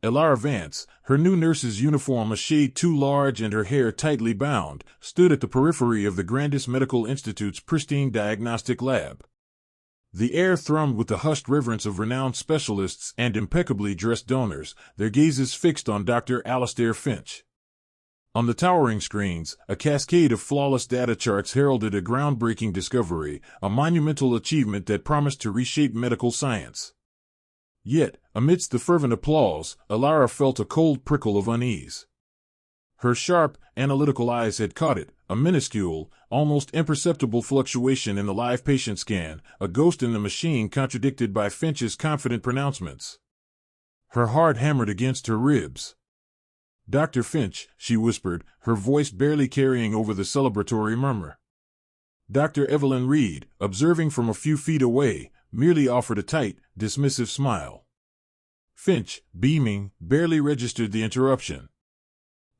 Elara Vance, her new nurse's uniform a shade too large and her hair tightly bound, stood at the periphery of the Grandis Medical Institute's pristine diagnostic lab. The air thrummed with the hushed reverence of renowned specialists and impeccably dressed donors, their gazes fixed on Dr. Alastair Finch. On the towering screens, a cascade of flawless data charts heralded a groundbreaking discovery, a monumental achievement that promised to reshape medical science. Yet, amidst the fervent applause, Elara felt a cold prickle of unease. Her sharp, analytical eyes had caught it, a minuscule, almost imperceptible fluctuation in the live patient scan, a ghost in the machine contradicted by Finch's confident pronouncements. Her heart hammered against her ribs. "Dr. Finch," she whispered, her voice barely carrying over the celebratory murmur. Dr. Evelyn Reed, observing from a few feet away, merely offered a tight, dismissive smile. Finch, beaming, barely registered the interruption.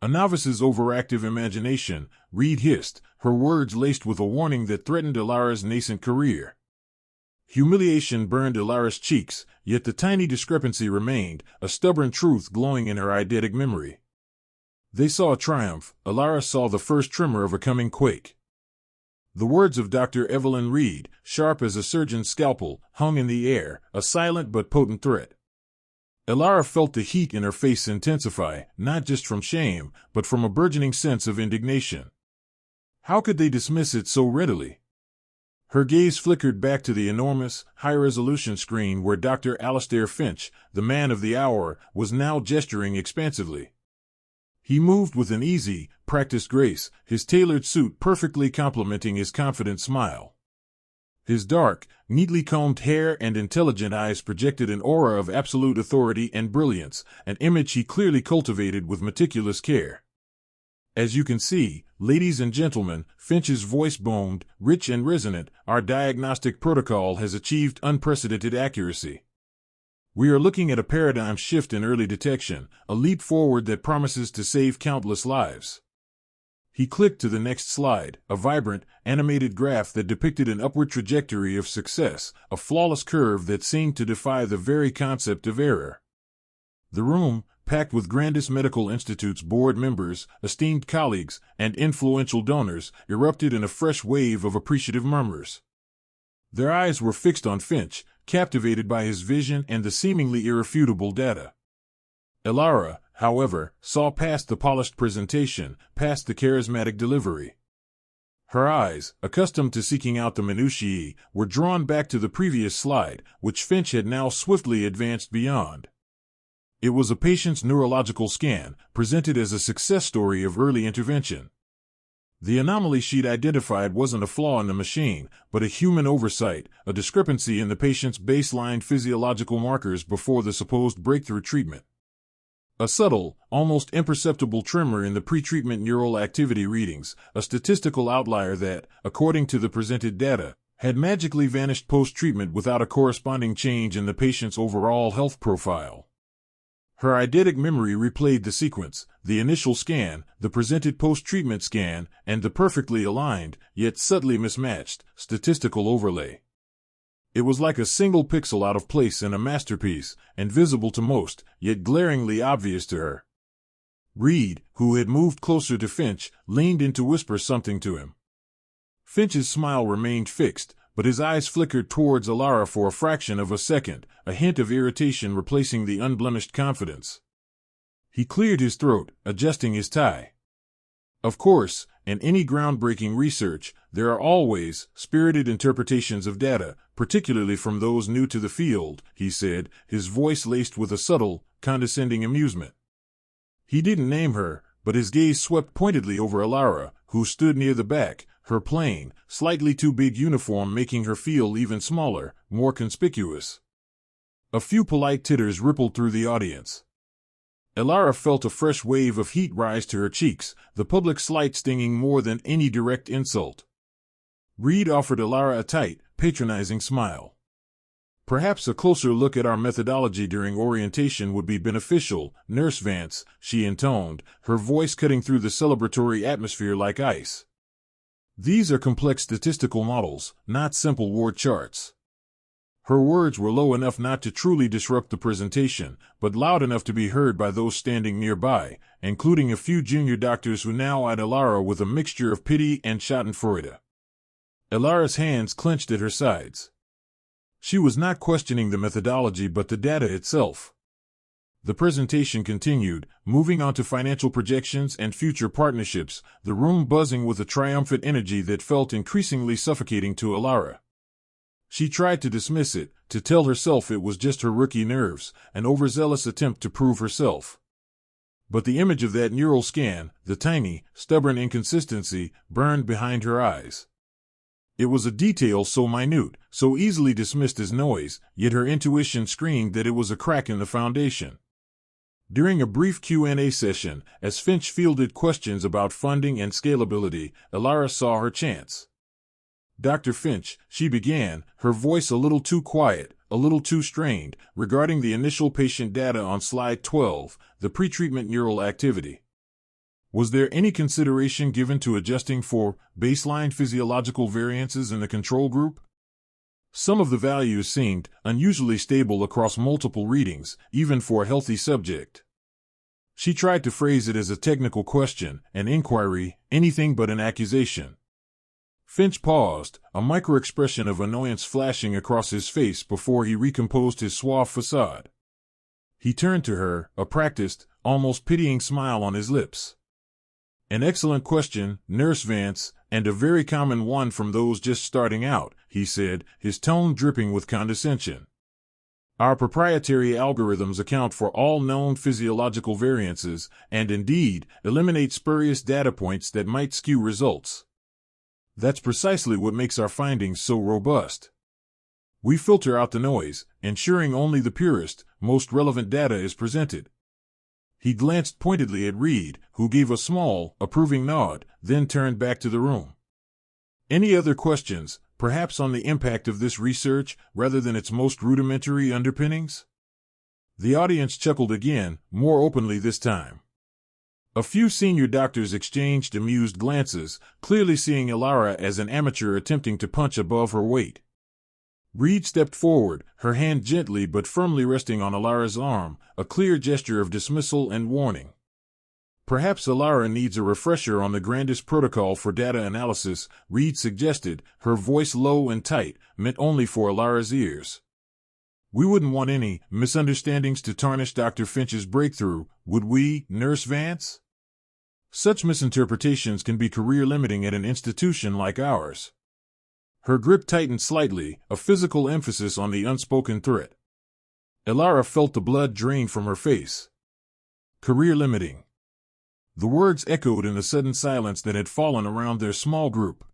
"A novice's overactive imagination," Reed hissed, her words laced with a warning that threatened Elara's nascent career. Humiliation burned Elara's cheeks, yet the tiny discrepancy remained, a stubborn truth glowing in her eidetic memory. They saw a triumph. Elara saw the first tremor of a coming quake. The words of Dr. Evelyn Reed, sharp as a surgeon's scalpel, hung in the air, a silent but potent threat. Elara felt the heat in her face intensify, not just from shame, but from a burgeoning sense of indignation. How could they dismiss it so readily? Her gaze flickered back to the enormous, high-resolution screen where Dr. Alastair Finch, the man of the hour, was now gesturing expansively. He moved with an easy, practiced grace, his tailored suit perfectly complementing his confident smile. His dark, neatly combed hair and intelligent eyes projected an aura of absolute authority and brilliance, an image he clearly cultivated with meticulous care. "As you can see, ladies and gentlemen," Finch's voice boomed, rich and resonant, "our diagnostic protocol has achieved unprecedented accuracy. We are looking at a paradigm shift in early detection, a leap forward that promises to save countless lives." He clicked to the next slide, a vibrant, animated graph that depicted an upward trajectory of success, a flawless curve that seemed to defy the very concept of error. The room, packed with Grandis Medical Institute's board members, esteemed colleagues, and influential donors, erupted in a fresh wave of appreciative murmurs. Their eyes were fixed on Finch, captivated by his vision and the seemingly irrefutable data. Elara, however, saw past the polished presentation, past the charismatic delivery. Her eyes, accustomed to seeking out the minutiae, were drawn back to the previous slide, which Finch had now swiftly advanced beyond. It was a patient's neurological scan, presented as a success story of early intervention. The anomaly she'd identified wasn't a flaw in the machine, but a human oversight, a discrepancy in the patient's baseline physiological markers before the supposed breakthrough treatment. A subtle, almost imperceptible tremor in the pre-treatment neural activity readings, a statistical outlier that, according to the presented data, had magically vanished post-treatment without a corresponding change in the patient's overall health profile. Her eidetic memory replayed the sequence, the initial scan, the presented post-treatment scan, and the perfectly aligned, yet subtly mismatched, statistical overlay. It was like a single pixel out of place in a masterpiece, invisible to most, yet glaringly obvious to her. Reed, who had moved closer to Finch, leaned in to whisper something to him. Finch's smile remained fixed, but his eyes flickered towards Elara for a fraction of a second, a hint of irritation replacing the unblemished confidence. He cleared his throat, adjusting his tie. "Of course, in any groundbreaking research, there are always spirited interpretations of data, particularly from those new to the field," he said, his voice laced with a subtle, condescending amusement. He didn't name her, but his gaze swept pointedly over Elara, who stood near the back, her plain, slightly too big uniform making her feel even smaller, more conspicuous. A few polite titters rippled through the audience. Elara felt a fresh wave of heat rise to her cheeks, the public slight stinging more than any direct insult. Reed offered Elara a tight, patronizing smile. "Perhaps a closer look at our methodology during orientation would be beneficial, Nurse Vance," she intoned, her voice cutting through the celebratory atmosphere like ice. "These are complex statistical models, not simple ward charts." Her words were low enough not to truly disrupt the presentation, but loud enough to be heard by those standing nearby, including a few junior doctors who now eyed Elara with a mixture of pity and schadenfreude. Elara's hands clenched at her sides. She was not questioning the methodology but the data itself. The presentation continued, moving on to financial projections and future partnerships, the room buzzing with a triumphant energy that felt increasingly suffocating to Elara. She tried to dismiss it, to tell herself it was just her rookie nerves, an overzealous attempt to prove herself. But the image of that neural scan, the tiny, stubborn inconsistency, burned behind her eyes. It was a detail so minute, so easily dismissed as noise, yet her intuition screamed that it was a crack in the foundation. During a brief Q&A session, as Finch fielded questions about funding and scalability, Elara saw her chance. "Dr. Finch," she began, her voice a little too quiet, a little too strained, regarding the initial patient data on slide 12, the pretreatment neural activity. Was there any consideration given to adjusting for baseline physiological variances in the control group? Some of the values seemed unusually stable across multiple readings, even for a healthy subject. She tried to phrase it as a technical question, an inquiry, anything but an accusation. Finch paused, a micro-expression of annoyance flashing across his face before he recomposed his suave facade. He turned to her, a practiced, almost pitying smile on his lips. "An excellent question, Nurse Vance, and a very common one from those just starting out," he said, his tone dripping with condescension. "Our proprietary algorithms account for all known physiological variances, and indeed, eliminate spurious data points that might skew results. That's precisely what makes our findings so robust. We filter out the noise, ensuring only the purest, most relevant data is presented." He glanced pointedly at Reed, who gave a small, approving nod, then turned back to the room. "Any other questions, perhaps on the impact of this research, rather than its most rudimentary underpinnings?" The audience chuckled again, more openly this time. A few senior doctors exchanged amused glances, clearly seeing Elara as an amateur attempting to punch above her weight. Reed stepped forward, her hand gently but firmly resting on Elara's arm, a clear gesture of dismissal and warning. "Perhaps Elara needs a refresher on the Grandis protocol for data analysis," Reed suggested, her voice low and tight, meant only for Elara's ears. "We wouldn't want any misunderstandings to tarnish Dr. Finch's breakthrough, would we, Nurse Vance? Such misinterpretations can be career-limiting at an institution like ours." Her grip tightened slightly, a physical emphasis on the unspoken threat. Elara felt the blood drain from her face. Career-limiting. The words echoed in the sudden silence that had fallen around their small group.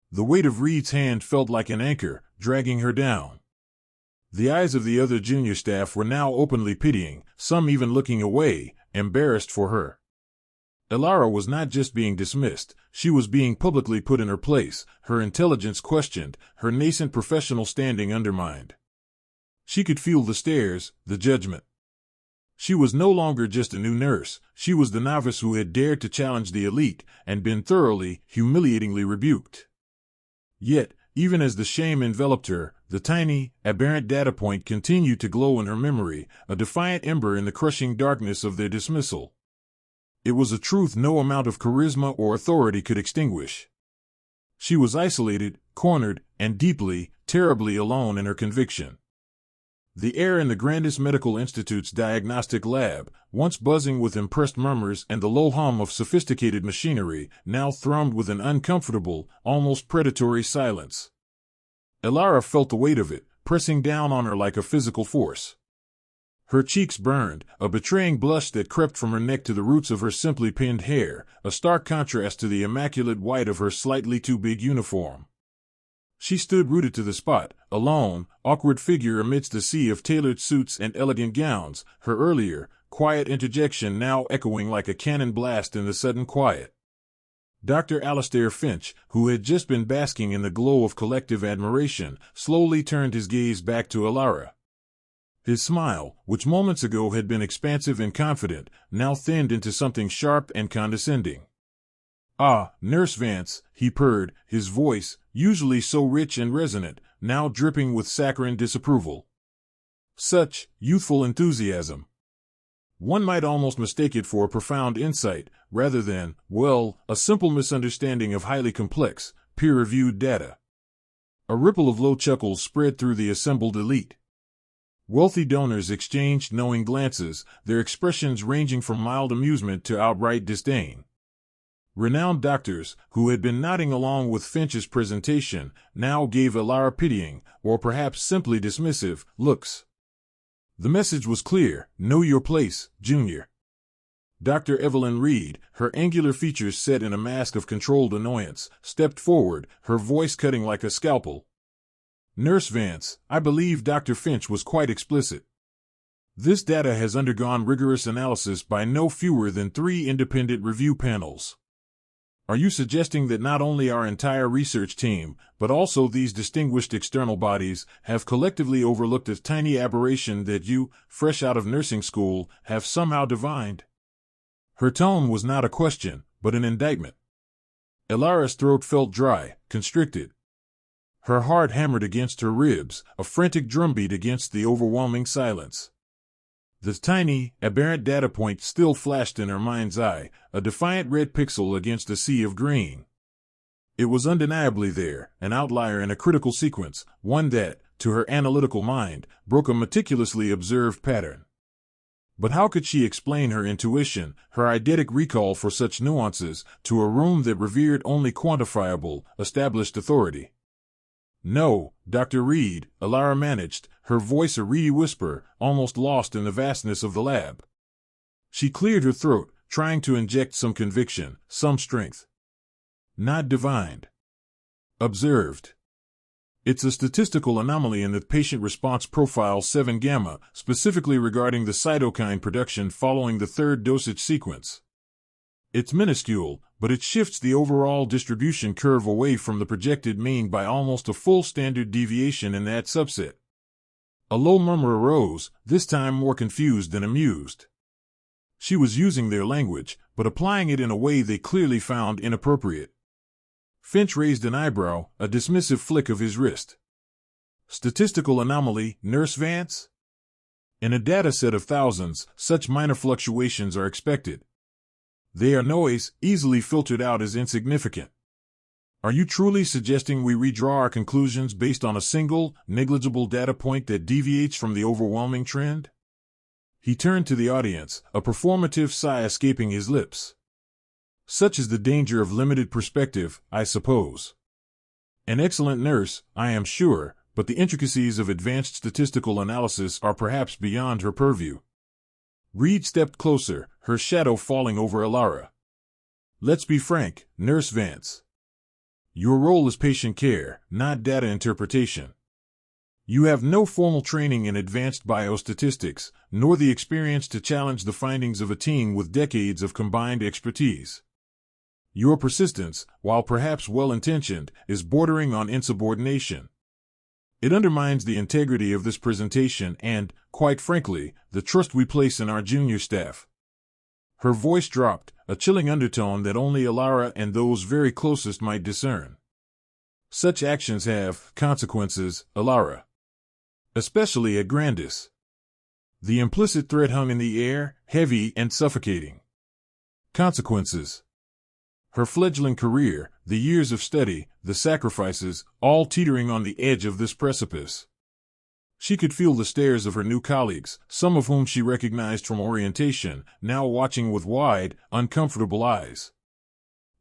The weight of Reed's hand felt like an anchor, dragging her down. The eyes of the other junior staff were now openly pitying, some even looking away, embarrassed for her. Elara was not just being dismissed, she was being publicly put in her place, her intelligence questioned, her nascent professional standing undermined. She could feel the stares, the judgment. She was no longer just a new nurse, she was the novice who had dared to challenge the elite and been thoroughly, humiliatingly rebuked. Yet, even as the shame enveloped her, the tiny, aberrant data point continued to glow in her memory, a defiant ember in the crushing darkness of their dismissal. It was a truth no amount of charisma or authority could extinguish. She was isolated, cornered, and deeply, terribly alone in her conviction. The air in the Grandis Medical Institute's diagnostic lab, once buzzing with impressed murmurs and the low hum of sophisticated machinery, now thrummed with an uncomfortable, almost predatory silence. Elara felt the weight of it, pressing down on her like a physical force. Her cheeks burned, a betraying blush that crept from her neck to the roots of her simply pinned hair, a stark contrast to the immaculate white of her slightly too big uniform. She stood rooted to the spot, a lone, awkward figure amidst a sea of tailored suits and elegant gowns, her earlier, quiet interjection now echoing like a cannon blast in the sudden quiet. Dr. Alastair Finch, who had just been basking in the glow of collective admiration, slowly turned his gaze back to Elara. His smile, which moments ago had been expansive and confident, now thinned into something sharp and condescending. "Ah, Nurse Vance," he purred, his voice, usually so rich and resonant, now dripping with saccharine disapproval. Such youthful enthusiasm. One might almost mistake it for a profound insight, rather than, well, a simple misunderstanding of highly complex, peer-reviewed data. A ripple of low chuckles spread through the assembled elite. Wealthy donors exchanged knowing glances, their expressions ranging from mild amusement to outright disdain. Renowned doctors, who had been nodding along with Finch's presentation, now gave Elara pitying, or perhaps simply dismissive, looks. The message was clear: know your place, Junior. Dr. Evelyn Reed, her angular features set in a mask of controlled annoyance, stepped forward, her voice cutting like a scalpel. Nurse Vance, I believe Dr. Finch was quite explicit. This data has undergone rigorous analysis by no fewer than 3 independent review panels. Are you suggesting that not only our entire research team, but also these distinguished external bodies, have collectively overlooked a tiny aberration that you, fresh out of nursing school, have somehow divined? Her tone was not a question, but an indictment. Elara's throat felt dry, constricted. Her heart hammered against her ribs, a frantic drumbeat against the overwhelming silence. The tiny, aberrant data point still flashed in her mind's eye, a defiant red pixel against a sea of green. It was undeniably there, an outlier in a critical sequence, one that, to her analytical mind, broke a meticulously observed pattern. But how could she explain her intuition, her eidetic recall for such nuances, to a room that revered only quantifiable, established authority? No, Dr. Reed, Elara managed, her voice a reedy whisper, almost lost in the vastness of the lab. She cleared her throat, trying to inject some conviction, some strength. Not divined. Observed. It's a statistical anomaly in the patient response profile 7 gamma, specifically regarding the cytokine production following the 3rd dosage sequence. It's minuscule, but it shifts the overall distribution curve away from the projected mean by almost a full standard deviation in that subset. A low murmur arose, this time more confused than amused. She was using their language, but applying it in a way they clearly found inappropriate. Finch raised an eyebrow, a dismissive flick of his wrist. Statistical anomaly, Nurse Vance? In a data set of thousands, such minor fluctuations are expected. They are noise, easily filtered out as insignificant. Are you truly suggesting we redraw our conclusions based on a single, negligible data point that deviates from the overwhelming trend? He turned to the audience, a performative sigh escaping his lips. Such is the danger of limited perspective, I suppose. An excellent nurse, I am sure, but the intricacies of advanced statistical analysis are perhaps beyond her purview. Reed stepped closer, her shadow falling over Elara. Let's be frank, Nurse Vance. Your role is patient care, not data interpretation. You have no formal training in advanced biostatistics, nor the experience to challenge the findings of a team with decades of combined expertise. Your persistence, while perhaps well-intentioned, is bordering on insubordination. It undermines the integrity of this presentation and, quite frankly, the trust we place in our junior staff. Her voice dropped, a chilling undertone that only Elara and those very closest might discern. Such actions have consequences, Elara. Especially at Grandis. The implicit threat hung in the air, heavy and suffocating. Consequences. Her fledgling career, the years of study, the sacrifices, all teetering on the edge of this precipice. She could feel the stares of her new colleagues, some of whom she recognized from orientation, now watching with wide, uncomfortable eyes.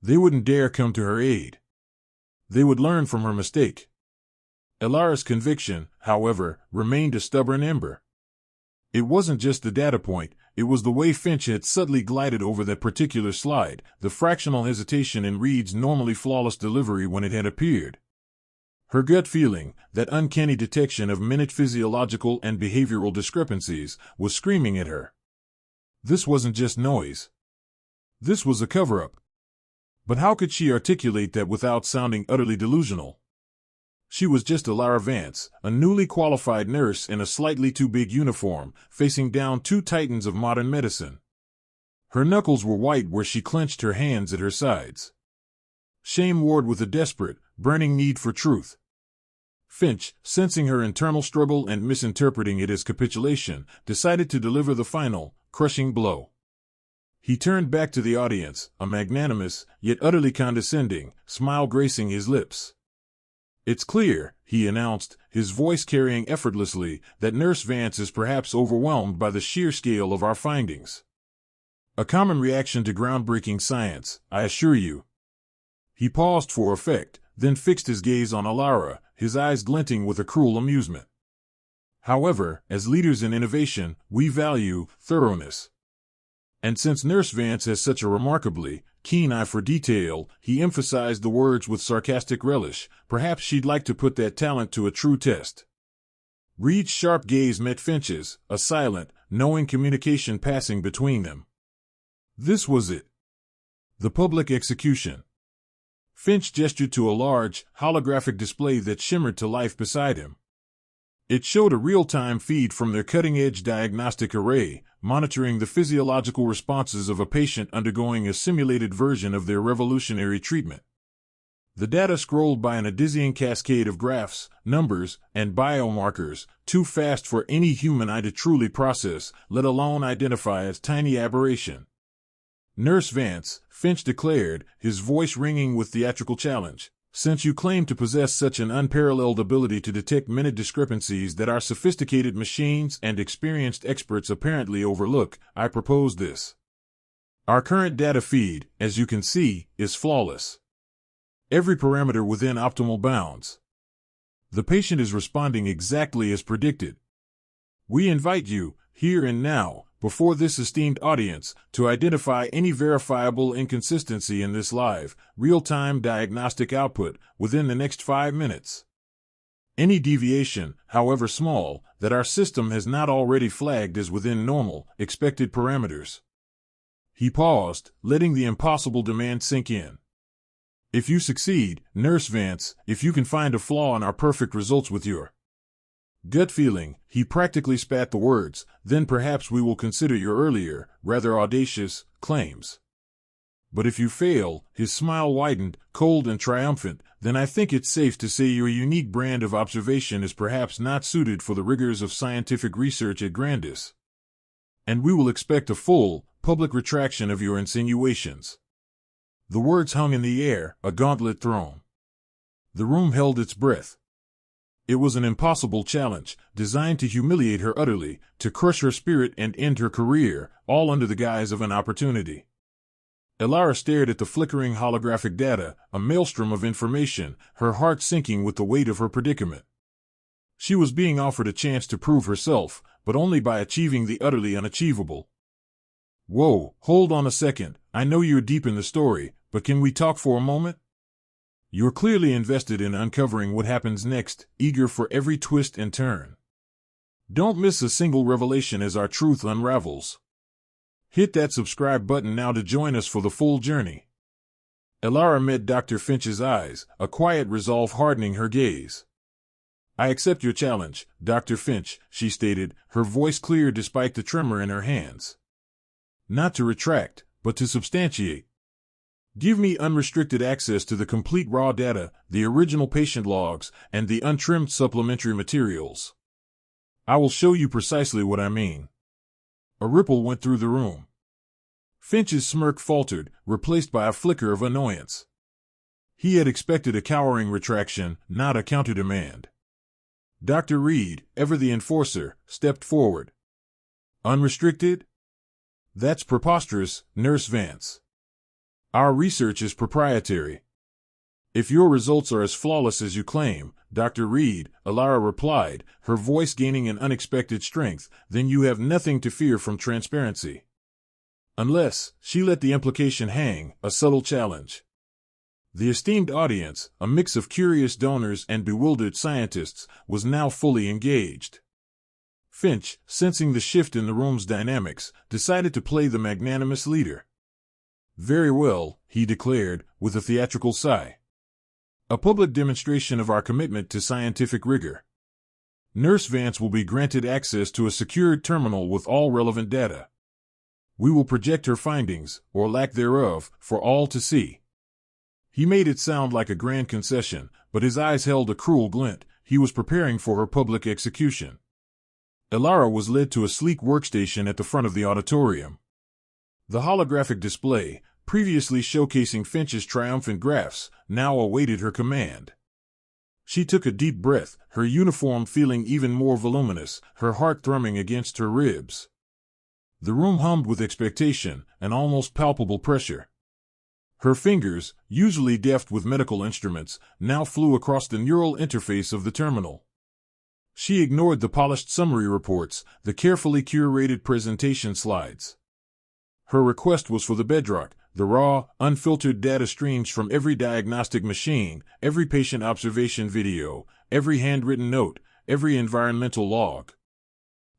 They wouldn't dare come to her aid. They would learn from her mistake. Elara's conviction, however, remained a stubborn ember. It wasn't just the data point, it was the way Finch had subtly glided over that particular slide, the fractional hesitation in Reed's normally flawless delivery when it had appeared. Her gut feeling, that uncanny detection of minute physiological and behavioral discrepancies, was screaming at her. This wasn't just noise. This was a cover-up. But how could she articulate that without sounding utterly delusional? She was just Elara Vance, a newly qualified nurse in a slightly too big uniform, facing down 2 titans of modern medicine. Her knuckles were white where she clenched her hands at her sides. Shame warred with a desperate, burning need for truth. Finch, sensing her internal struggle and misinterpreting it as capitulation, decided to deliver the final, crushing blow. He turned back to the audience, a magnanimous, yet utterly condescending, smile gracing his lips. "It's clear," he announced, his voice carrying effortlessly, "that Nurse Vance is perhaps overwhelmed by the sheer scale of our findings. A common reaction to groundbreaking science, I assure you." He paused for effect, then fixed his gaze on Alara, his eyes glinting with a cruel amusement. "However, as leaders in innovation, we value thoroughness. And since Nurse Vance has such a remarkably keen eye for detail," he emphasized the words with sarcastic relish, "perhaps she'd like to put that talent to a true test." Reed's sharp gaze met Finch's, a silent, knowing communication passing between them. This was it. The public execution. Finch gestured to a large, holographic display that shimmered to life beside him. It showed a real-time feed from their cutting-edge diagnostic array, monitoring the physiological responses of a patient undergoing a simulated version of their revolutionary treatment. The data scrolled by in a dizzying cascade of graphs, numbers, and biomarkers, too fast for any human eye to truly process, let alone identify as tiny aberration. "Nurse Vance," Finch declared, his voice ringing with theatrical challenge, "since you claim to possess such an unparalleled ability to detect minute discrepancies that our sophisticated machines and experienced experts apparently overlook, I propose this. Our current data feed, as you can see, is flawless. Every parameter within optimal bounds. The patient is responding exactly as predicted. We invite you, here and now, before this esteemed audience, to identify any verifiable inconsistency in this live, real-time diagnostic output within the next 5 minutes. Any deviation, however small, that our system has not already flagged as within normal, expected parameters." He paused, letting the impossible demand sink in. "If you succeed, Nurse Vance, if you can find a flaw in our perfect results with your gut feeling," he practically spat the words, "then perhaps we will consider your earlier, rather audacious, claims. But if you fail," his smile widened, cold and triumphant, "then I think it's safe to say your unique brand of observation is perhaps not suited for the rigors of scientific research at Grandis. And we will expect a full, public retraction of your insinuations." The words hung in the air, a gauntlet thrown. The room held its breath. It was an impossible challenge, designed to humiliate her utterly, to crush her spirit and end her career, all under the guise of an opportunity. Alara stared at the flickering holographic data, a maelstrom of information, her heart sinking with the weight of her predicament. She was being offered a chance to prove herself, but only by achieving the utterly unachievable. "Whoa, hold on a second, I know you're deep in the story, but can we talk for a moment? You're clearly invested in uncovering what happens next, eager for every twist and turn. Don't miss a single revelation as our truth unravels. Hit that subscribe button now to join us for the full journey." Alara met Dr. Finch's eyes, a quiet resolve hardening her gaze. "I accept your challenge, Dr. Finch," she stated, her voice clear despite the tremor in her hands. "Not to retract, but to substantiate. Give me unrestricted access to the complete raw data, the original patient logs, and the untrimmed supplementary materials. I will show you precisely what I mean." A ripple went through the room. Finch's smirk faltered, replaced by a flicker of annoyance. He had expected a cowering retraction, not a counter-demand. Dr. Reed, ever the enforcer, stepped forward. "Unrestricted? That's preposterous, Nurse Vance. Our research is proprietary. If your results are as flawless as you claim, Dr. Reed," Alara replied, her voice gaining an unexpected strength, "then you have nothing to fear from transparency. Unless," she let the implication hang, a subtle challenge. The esteemed audience, a mix of curious donors and bewildered scientists, was now fully engaged. Finch, sensing the shift in the room's dynamics, decided to play the magnanimous leader. "Very well," he declared, with a theatrical sigh. "A public demonstration of our commitment to scientific rigor. Nurse Vance will be granted access to a secured terminal with all relevant data. We will project her findings, or lack thereof, for all to see." He made it sound like a grand concession, but his eyes held a cruel glint, he was preparing for her public execution. Elara was led to a sleek workstation at the front of the auditorium. The holographic display, previously showcasing Finch's triumphant graphs, now awaited her command. She took a deep breath, her uniform feeling even more voluminous, her heart thrumming against her ribs. The room hummed with expectation, an almost palpable pressure. Her fingers, usually deft with medical instruments, now flew across the neural interface of the terminal. She ignored the polished summary reports, the carefully curated presentation slides. Her request was for the bedrock, the raw, unfiltered data streams from every diagnostic machine, every patient observation video, every handwritten note, every environmental log.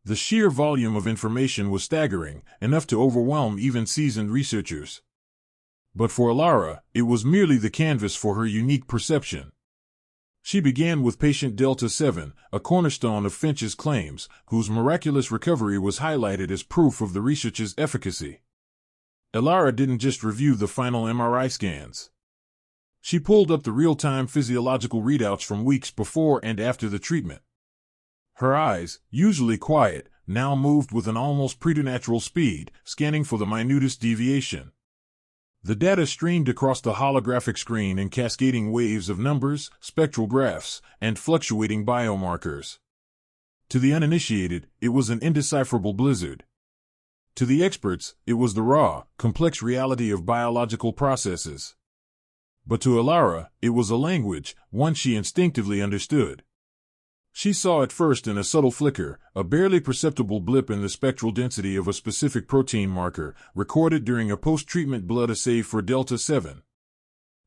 The sheer volume of information was staggering, enough to overwhelm even seasoned researchers. But for Elara, it was merely the canvas for her unique perception. She began with patient Delta 7, a cornerstone of Finch's claims, whose miraculous recovery was highlighted as proof of the research's efficacy. Elara didn't just review the final MRI scans. She pulled up the real-time physiological readouts from weeks before and after the treatment. Her eyes, usually quiet, now moved with an almost preternatural speed, scanning for the minutest deviation. The data streamed across the holographic screen in cascading waves of numbers, spectral graphs, and fluctuating biomarkers. To the uninitiated, it was an indecipherable blizzard. To the experts, it was the raw, complex reality of biological processes. But to Elara, it was a language, one she instinctively understood. She saw it first in a subtle flicker, a barely perceptible blip in the spectral density of a specific protein marker, recorded during a post-treatment blood assay for Delta 7.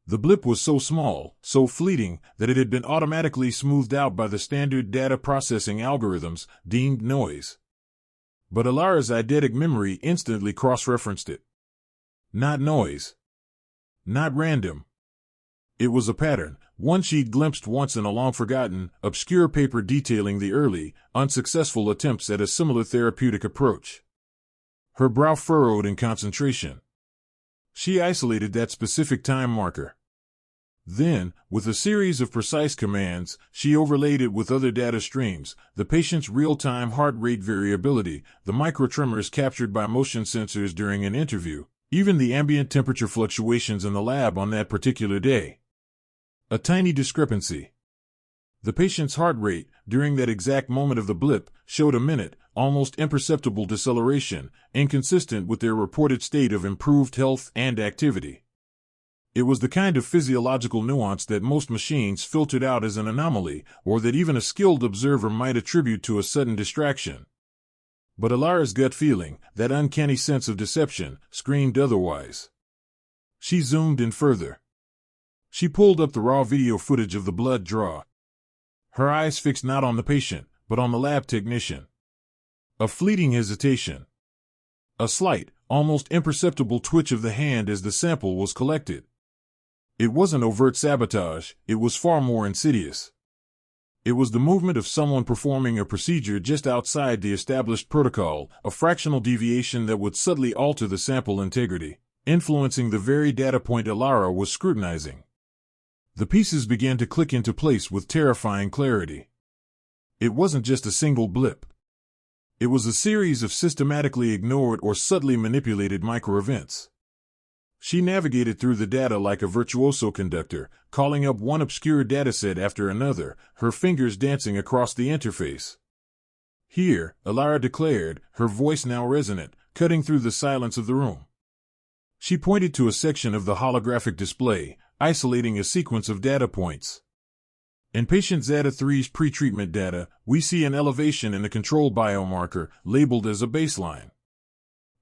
The blip was so small, so fleeting, that it had been automatically smoothed out by the standard data processing algorithms, deemed noise. But Elara's eidetic memory instantly cross-referenced it. Not noise. Not random. It was a pattern, one she'd glimpsed once in a long-forgotten, obscure paper detailing the early, unsuccessful attempts at a similar therapeutic approach. Her brow furrowed in concentration. She isolated that specific time marker. Then, with a series of precise commands, she overlaid it with other data streams, the patient's real-time heart rate variability, the microtremors captured by motion sensors during an interview, even the ambient temperature fluctuations in the lab on that particular day. A tiny discrepancy. The patient's heart rate, during that exact moment of the blip, showed a minute, almost imperceptible deceleration, inconsistent with their reported state of improved health and activity. It was the kind of physiological nuance that most machines filtered out as an anomaly, or that even a skilled observer might attribute to a sudden distraction. But Elara's gut feeling, that uncanny sense of deception, screamed otherwise. She zoomed in further. She pulled up the raw video footage of the blood draw. Her eyes fixed not on the patient, but on the lab technician. A fleeting hesitation. A slight, almost imperceptible twitch of the hand as the sample was collected. It wasn't overt sabotage, it was far more insidious. It was the movement of someone performing a procedure just outside the established protocol, a fractional deviation that would subtly alter the sample integrity, influencing the very data point Elara was scrutinizing. The pieces began to click into place with terrifying clarity. It wasn't just a single blip. It was a series of systematically ignored or subtly manipulated microevents. She navigated through the data like a virtuoso conductor, calling up one obscure dataset after another, her fingers dancing across the interface. Here, Elara declared, her voice now resonant, cutting through the silence of the room. She pointed to a section of the holographic display, isolating a sequence of data points. In patient Zeta 3's pre-treatment data, we see an elevation in the control biomarker, labeled as a baseline.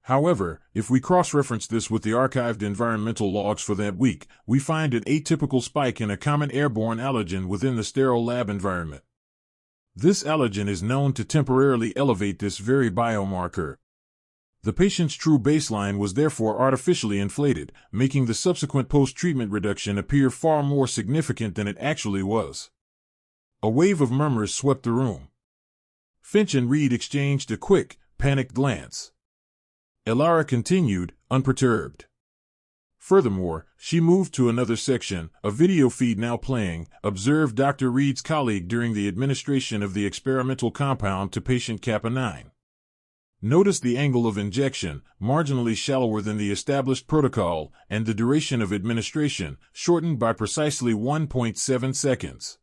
However, if we cross-reference this with the archived environmental logs for that week, we find an atypical spike in a common airborne allergen within the sterile lab environment. This allergen is known to temporarily elevate this very biomarker. The patient's true baseline was therefore artificially inflated, making the subsequent post-treatment reduction appear far more significant than it actually was. A wave of murmurs swept the room. Finch and Reed exchanged a quick, panicked glance. Elara continued, unperturbed. Furthermore, she moved to another section, a video feed now playing, observed Dr. Reed's colleague during the administration of the experimental compound to patient Kappa 9. Notice the angle of injection, marginally shallower than the established protocol, and the duration of administration, shortened by precisely 1.7 seconds.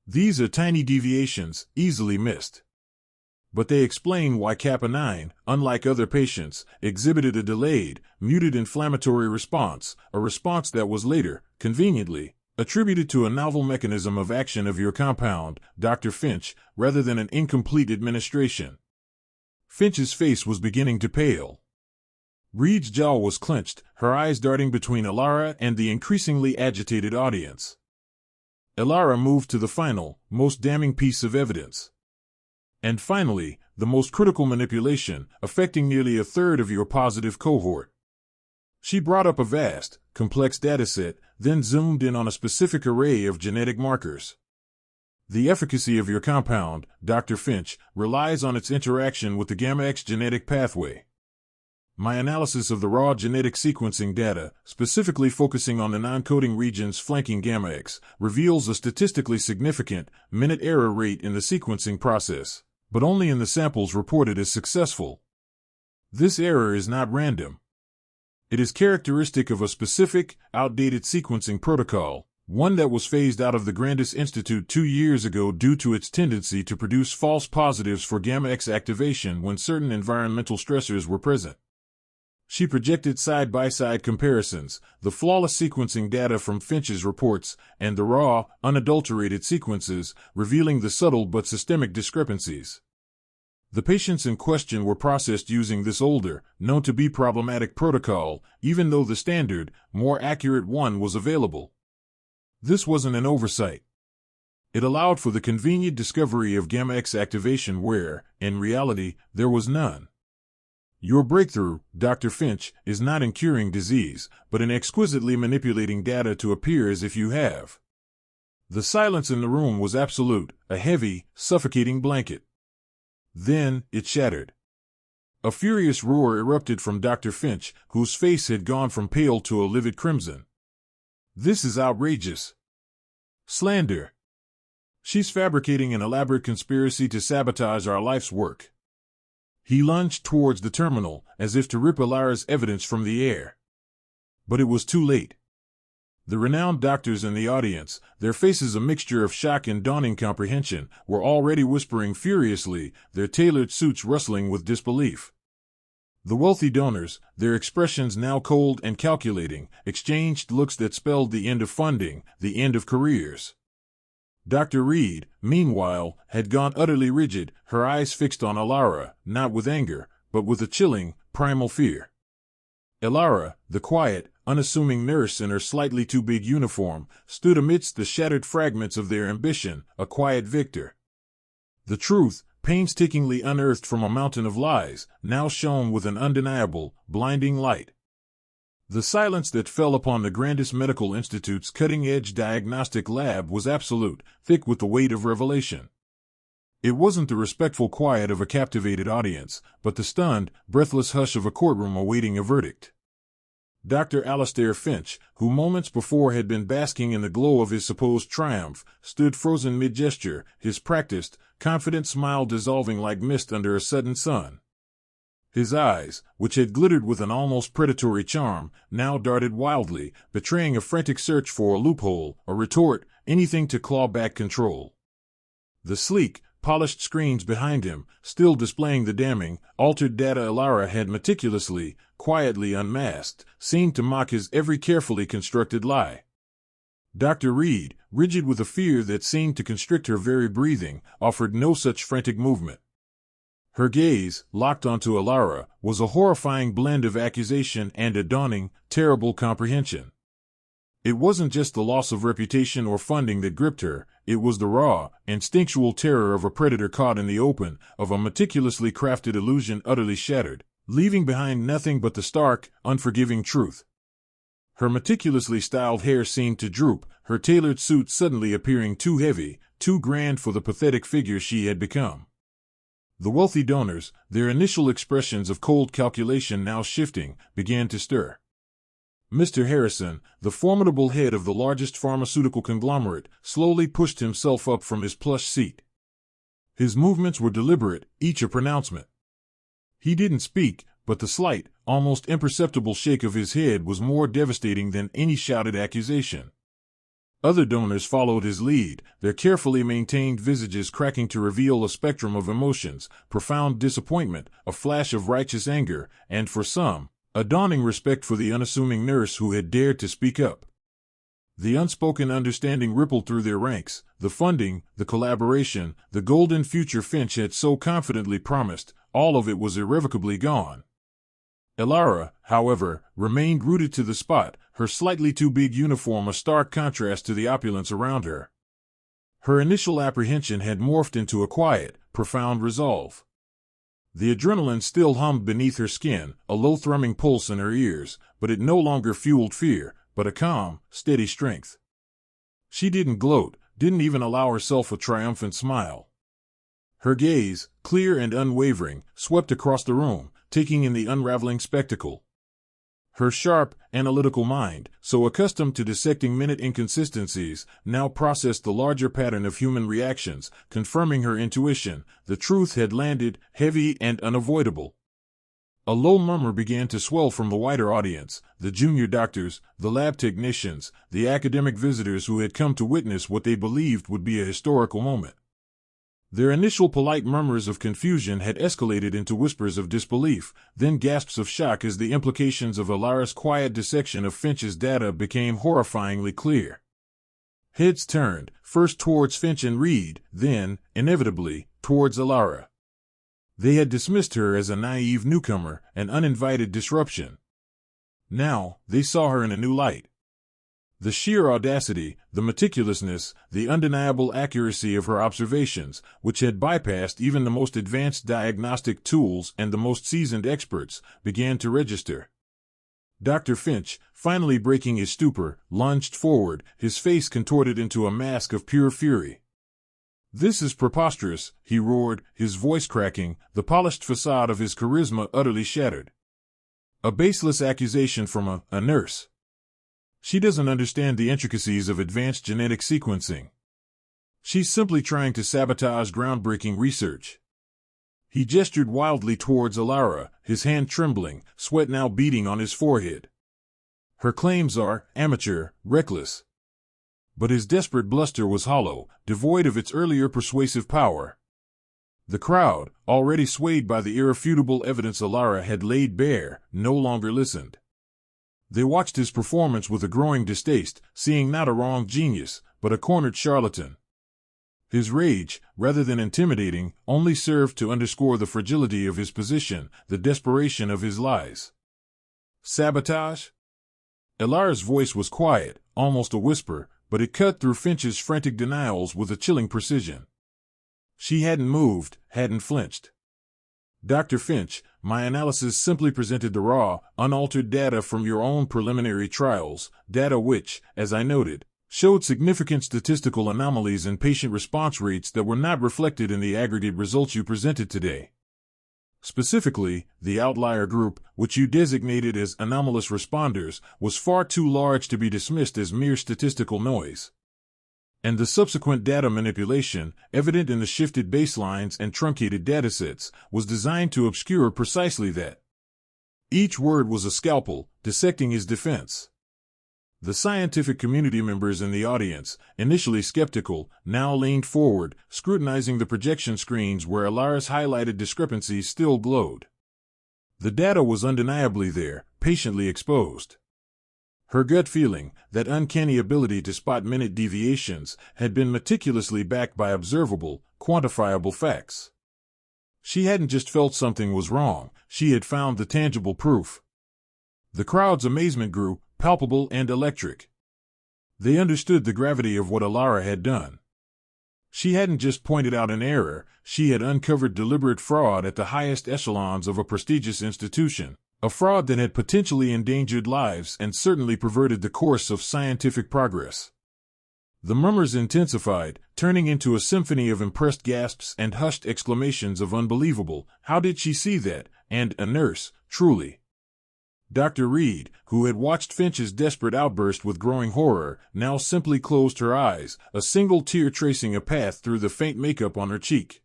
These are tiny deviations, easily missed. But they explain why Kappa 9, unlike other patients, exhibited a delayed, muted inflammatory response, a response that was later, conveniently, attributed to a novel mechanism of action of your compound, Dr. Finch, rather than an incomplete administration. Finch's face was beginning to pale. Reed's jaw was clenched, her eyes darting between Alara and the increasingly agitated audience. Alara moved to the final, most damning piece of evidence. And finally, the most critical manipulation, affecting nearly a third of your positive cohort. She brought up a vast, complex dataset, then zoomed in on a specific array of genetic markers. The efficacy of your compound, Dr. Finch, relies on its interaction with the gamma-X genetic pathway. My analysis of the raw genetic sequencing data, specifically focusing on the non-coding regions flanking gamma-X, reveals a statistically significant minute error rate in the sequencing process, but only in the samples reported as successful. This error is not random. It is characteristic of a specific, outdated sequencing protocol, one that was phased out of the Grandis Institute 2 years ago due to its tendency to produce false positives for gamma-X activation when certain environmental stressors were present. She projected side-by-side comparisons, the flawless sequencing data from Finch's reports, and the raw, unadulterated sequences, revealing the subtle but systemic discrepancies. The patients in question were processed using this older, known to be problematic protocol, even though the standard, more accurate one was available. This wasn't an oversight. It allowed for the convenient discovery of gamma-X activation where, in reality, there was none. Your breakthrough, Dr. Finch, is not in curing disease, but in exquisitely manipulating data to appear as if you have. The silence in the room was absolute, a heavy, suffocating blanket. Then, it shattered. A furious roar erupted from Dr. Finch, whose face had gone from pale to a livid crimson. This is outrageous. Slander. She's fabricating an elaborate conspiracy to sabotage our life's work. He lunged towards the terminal, as if to rip Alara's evidence from the air. But it was too late. The renowned doctors in the audience, their faces a mixture of shock and dawning comprehension, were already whispering furiously, their tailored suits rustling with disbelief. The wealthy donors, their expressions now cold and calculating, exchanged looks that spelled the end of funding, the end of careers. Dr. Reed, meanwhile, had gone utterly rigid, her eyes fixed on Alara, not with anger, but with a chilling, primal fear. Alara, the quiet, unassuming nurse in her slightly too big uniform, stood amidst the shattered fragments of their ambition, a quiet victor. The truth, painstakingly unearthed from a mountain of lies, now shone with an undeniable, blinding light. The silence that fell upon the Grandis Medical Institute's cutting-edge diagnostic lab was absolute, thick with the weight of revelation. It wasn't the respectful quiet of a captivated audience, but the stunned, breathless hush of a courtroom awaiting a verdict. Dr. Alastair Finch, who moments before had been basking in the glow of his supposed triumph, stood frozen mid-gesture, his practiced, confident smile dissolving like mist under a sudden sun. His eyes, which had glittered with an almost predatory charm, now darted wildly, betraying a frantic search for a loophole, a retort, anything to claw back control. The sleek, polished screens behind him, still displaying the damning, altered data Alara had meticulously, quietly unmasked, seemed to mock his every carefully constructed lie. Dr. Reed, rigid with a fear that seemed to constrict her very breathing, offered no such frantic movement. Her gaze, locked onto Alara, was a horrifying blend of accusation and a dawning, terrible comprehension. It wasn't just the loss of reputation or funding that gripped her, it was the raw, instinctual terror of a predator caught in the open, of a meticulously crafted illusion utterly shattered, leaving behind nothing but the stark, unforgiving truth. Her meticulously styled hair seemed to droop, her tailored suit suddenly appearing too heavy, too grand for the pathetic figure she had become. The wealthy donors, their initial expressions of cold calculation now shifting, began to stir. Mr. Harrison, the formidable head of the largest pharmaceutical conglomerate, slowly pushed himself up from his plush seat. His movements were deliberate, each a pronouncement. He didn't speak, but the slight, almost imperceptible shake of his head was more devastating than any shouted accusation. Other donors followed his lead, their carefully maintained visages cracking to reveal a spectrum of emotions, profound disappointment, a flash of righteous anger, and for some, a dawning respect for the unassuming nurse who had dared to speak up. The unspoken understanding rippled through their ranks, the funding, the collaboration, the golden future Finch had so confidently promised, all of it was irrevocably gone. Elara, however, remained rooted to the spot, her slightly too big uniform a stark contrast to the opulence around her. Her initial apprehension had morphed into a quiet, profound resolve. The adrenaline still hummed beneath her skin, a low thrumming pulse in her ears, but it no longer fueled fear, but a calm, steady strength. She didn't gloat, didn't even allow herself a triumphant smile. Her gaze, clear and unwavering, swept across the room, taking in the unraveling spectacle. Her sharp, analytical mind, so accustomed to dissecting minute inconsistencies, now processed the larger pattern of human reactions, confirming her intuition. The truth had landed, heavy and unavoidable. A low murmur began to swell from the wider audience, the junior doctors, the lab technicians, the academic visitors who had come to witness what they believed would be a historical moment. Their initial polite murmurs of confusion had escalated into whispers of disbelief, then gasps of shock as the implications of Elara's quiet dissection of Finch's data became horrifyingly clear. Heads turned, first towards Finch and Reed, then, inevitably, towards Elara. They had dismissed her as a naive newcomer, an uninvited disruption. Now, they saw her in a new light. The sheer audacity, the meticulousness, the undeniable accuracy of her observations, which had bypassed even the most advanced diagnostic tools and the most seasoned experts, began to register. Dr. Finch, finally breaking his stupor, lunged forward, his face contorted into a mask of pure fury. "This is preposterous," he roared, his voice cracking, the polished facade of his charisma utterly shattered. "A baseless accusation from a nurse. She doesn't understand the intricacies of advanced genetic sequencing. She's simply trying to sabotage groundbreaking research." He gestured wildly towards Elara, his hand trembling, sweat now beading on his forehead. "Her claims are amateur, reckless." But his desperate bluster was hollow, devoid of its earlier persuasive power. The crowd, already swayed by the irrefutable evidence Elara had laid bare, no longer listened. They watched his performance with a growing distaste, seeing not a wronged genius, but a cornered charlatan. His rage, rather than intimidating, only served to underscore the fragility of his position, the desperation of his lies. "Sabotage?" Elara's voice was quiet, almost a whisper, but it cut through Finch's frantic denials with a chilling precision. She hadn't moved, hadn't flinched. "Dr. Finch, my analysis simply presented the raw, unaltered data from your own preliminary trials, data which, as I noted, showed significant statistical anomalies in patient response rates that were not reflected in the aggregate results you presented today. Specifically, the outlier group, which you designated as anomalous responders, was far too large to be dismissed as mere statistical noise. And the subsequent data manipulation, evident in the shifted baselines and truncated datasets, was designed to obscure precisely that. Each word was a scalpel, dissecting his defense." The scientific community members in the audience, initially skeptical, now leaned forward, scrutinizing the projection screens where Elara's highlighted discrepancies still glowed. The data was undeniably there, patiently exposed. Her gut feeling, that uncanny ability to spot minute deviations, had been meticulously backed by observable, quantifiable facts. She hadn't just felt something was wrong, she had found the tangible proof. The crowd's amazement grew, palpable and electric. They understood the gravity of what Elara had done. She hadn't just pointed out an error, she had uncovered deliberate fraud at the highest echelons of a prestigious institution. A fraud that had potentially endangered lives and certainly perverted the course of scientific progress. The murmurs intensified, turning into a symphony of impressed gasps and hushed exclamations of "unbelievable, how did she see that?" and "a nurse, truly." Dr. Reed, who had watched Finch's desperate outburst with growing horror, now simply closed her eyes, a single tear tracing a path through the faint makeup on her cheek.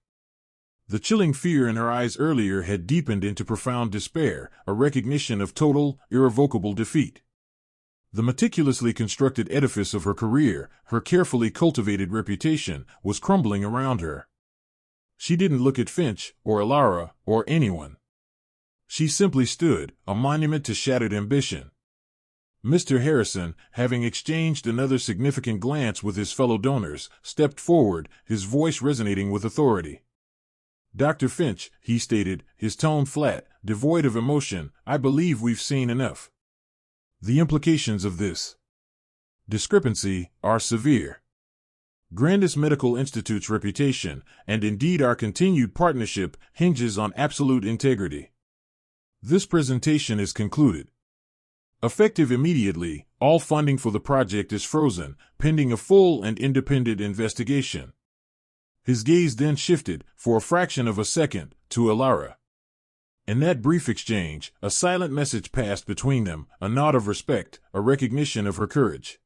The chilling fear in her eyes earlier had deepened into profound despair, a recognition of total, irrevocable defeat. The meticulously constructed edifice of her career, her carefully cultivated reputation, was crumbling around her. She didn't look at Finch, or Alara, or anyone. She simply stood, a monument to shattered ambition. Mr. Harrison, having exchanged another significant glance with his fellow donors, stepped forward, his voice resonating with authority. "Dr. Finch," he stated, his tone flat, devoid of emotion, "I believe we've seen enough. The implications of this discrepancy are severe. Grandis Medical Institute's reputation, and indeed our continued partnership, hinges on absolute integrity. This presentation is concluded. Effective immediately, all funding for the project is frozen, pending a full and independent investigation." His gaze then shifted, for a fraction of a second, to Alara. In that brief exchange, a silent message passed between them, a nod of respect, a recognition of her courage.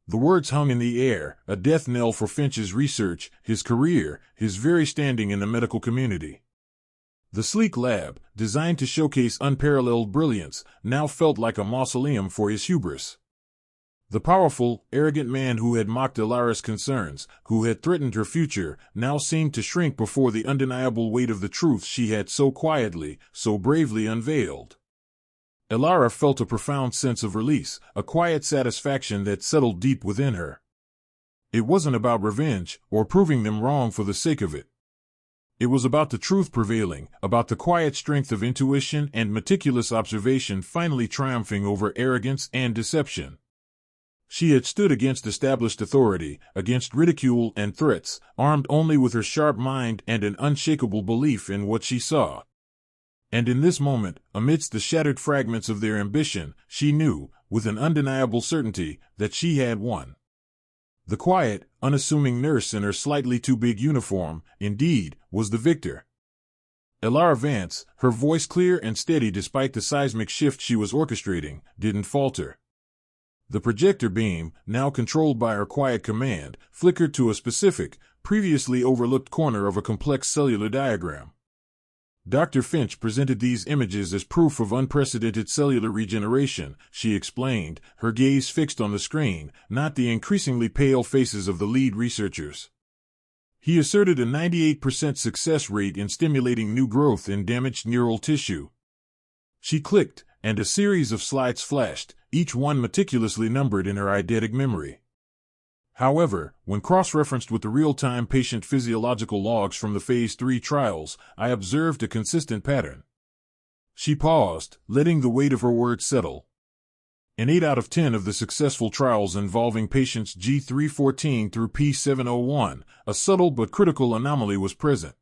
The words hung in the air, a death knell for Finch's research, his career, his very standing in the medical community. The sleek lab, designed to showcase unparalleled brilliance, now felt like a mausoleum for his hubris. The powerful, arrogant man who had mocked Alara's concerns, who had threatened her future, now seemed to shrink before the undeniable weight of the truth she had so quietly, so bravely unveiled. Alara felt a profound sense of release, a quiet satisfaction that settled deep within her. It wasn't about revenge, or proving them wrong for the sake of it. It was about the truth prevailing, about the quiet strength of intuition and meticulous observation finally triumphing over arrogance and deception. She had stood against established authority, against ridicule and threats, armed only with her sharp mind and an unshakable belief in what she saw. And in this moment, amidst the shattered fragments of their ambition, she knew, with an undeniable certainty, that she had won. The quiet, unassuming nurse in her slightly too big uniform, indeed, was the victor. Alara Vance, her voice clear and steady despite the seismic shift she was orchestrating, didn't falter. The projector beam, now controlled by her quiet command, flickered to a specific, previously overlooked corner of a complex cellular diagram. Dr. Finch presented these images as proof of unprecedented cellular regeneration, she explained, her gaze fixed on the screen, not the increasingly pale faces of the lead researchers. He asserted a 98% success rate in stimulating new growth in damaged neural tissue. She clicked, and a series of slides flashed, each one meticulously numbered in her eidetic memory. However, when cross-referenced with the real-time patient physiological logs from the Phase 3 trials, I observed a consistent pattern. She paused, letting the weight of her words settle. In 8 out of 10 of the successful trials involving patients G314 through P701, a subtle but critical anomaly was present.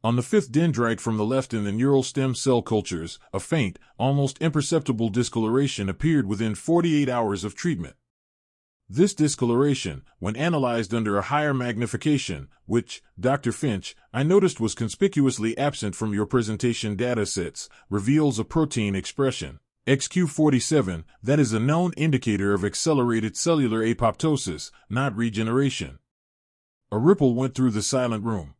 On the 5th dendrite from the left in the neural stem cell cultures, a faint, almost imperceptible discoloration appeared within 48 hours of treatment. This discoloration, when analyzed under a higher magnification, which, Dr. Finch, I noticed was conspicuously absent from your presentation datasets, reveals a protein expression, XQ47, that is a known indicator of accelerated cellular apoptosis, not regeneration. A ripple went through the silent room.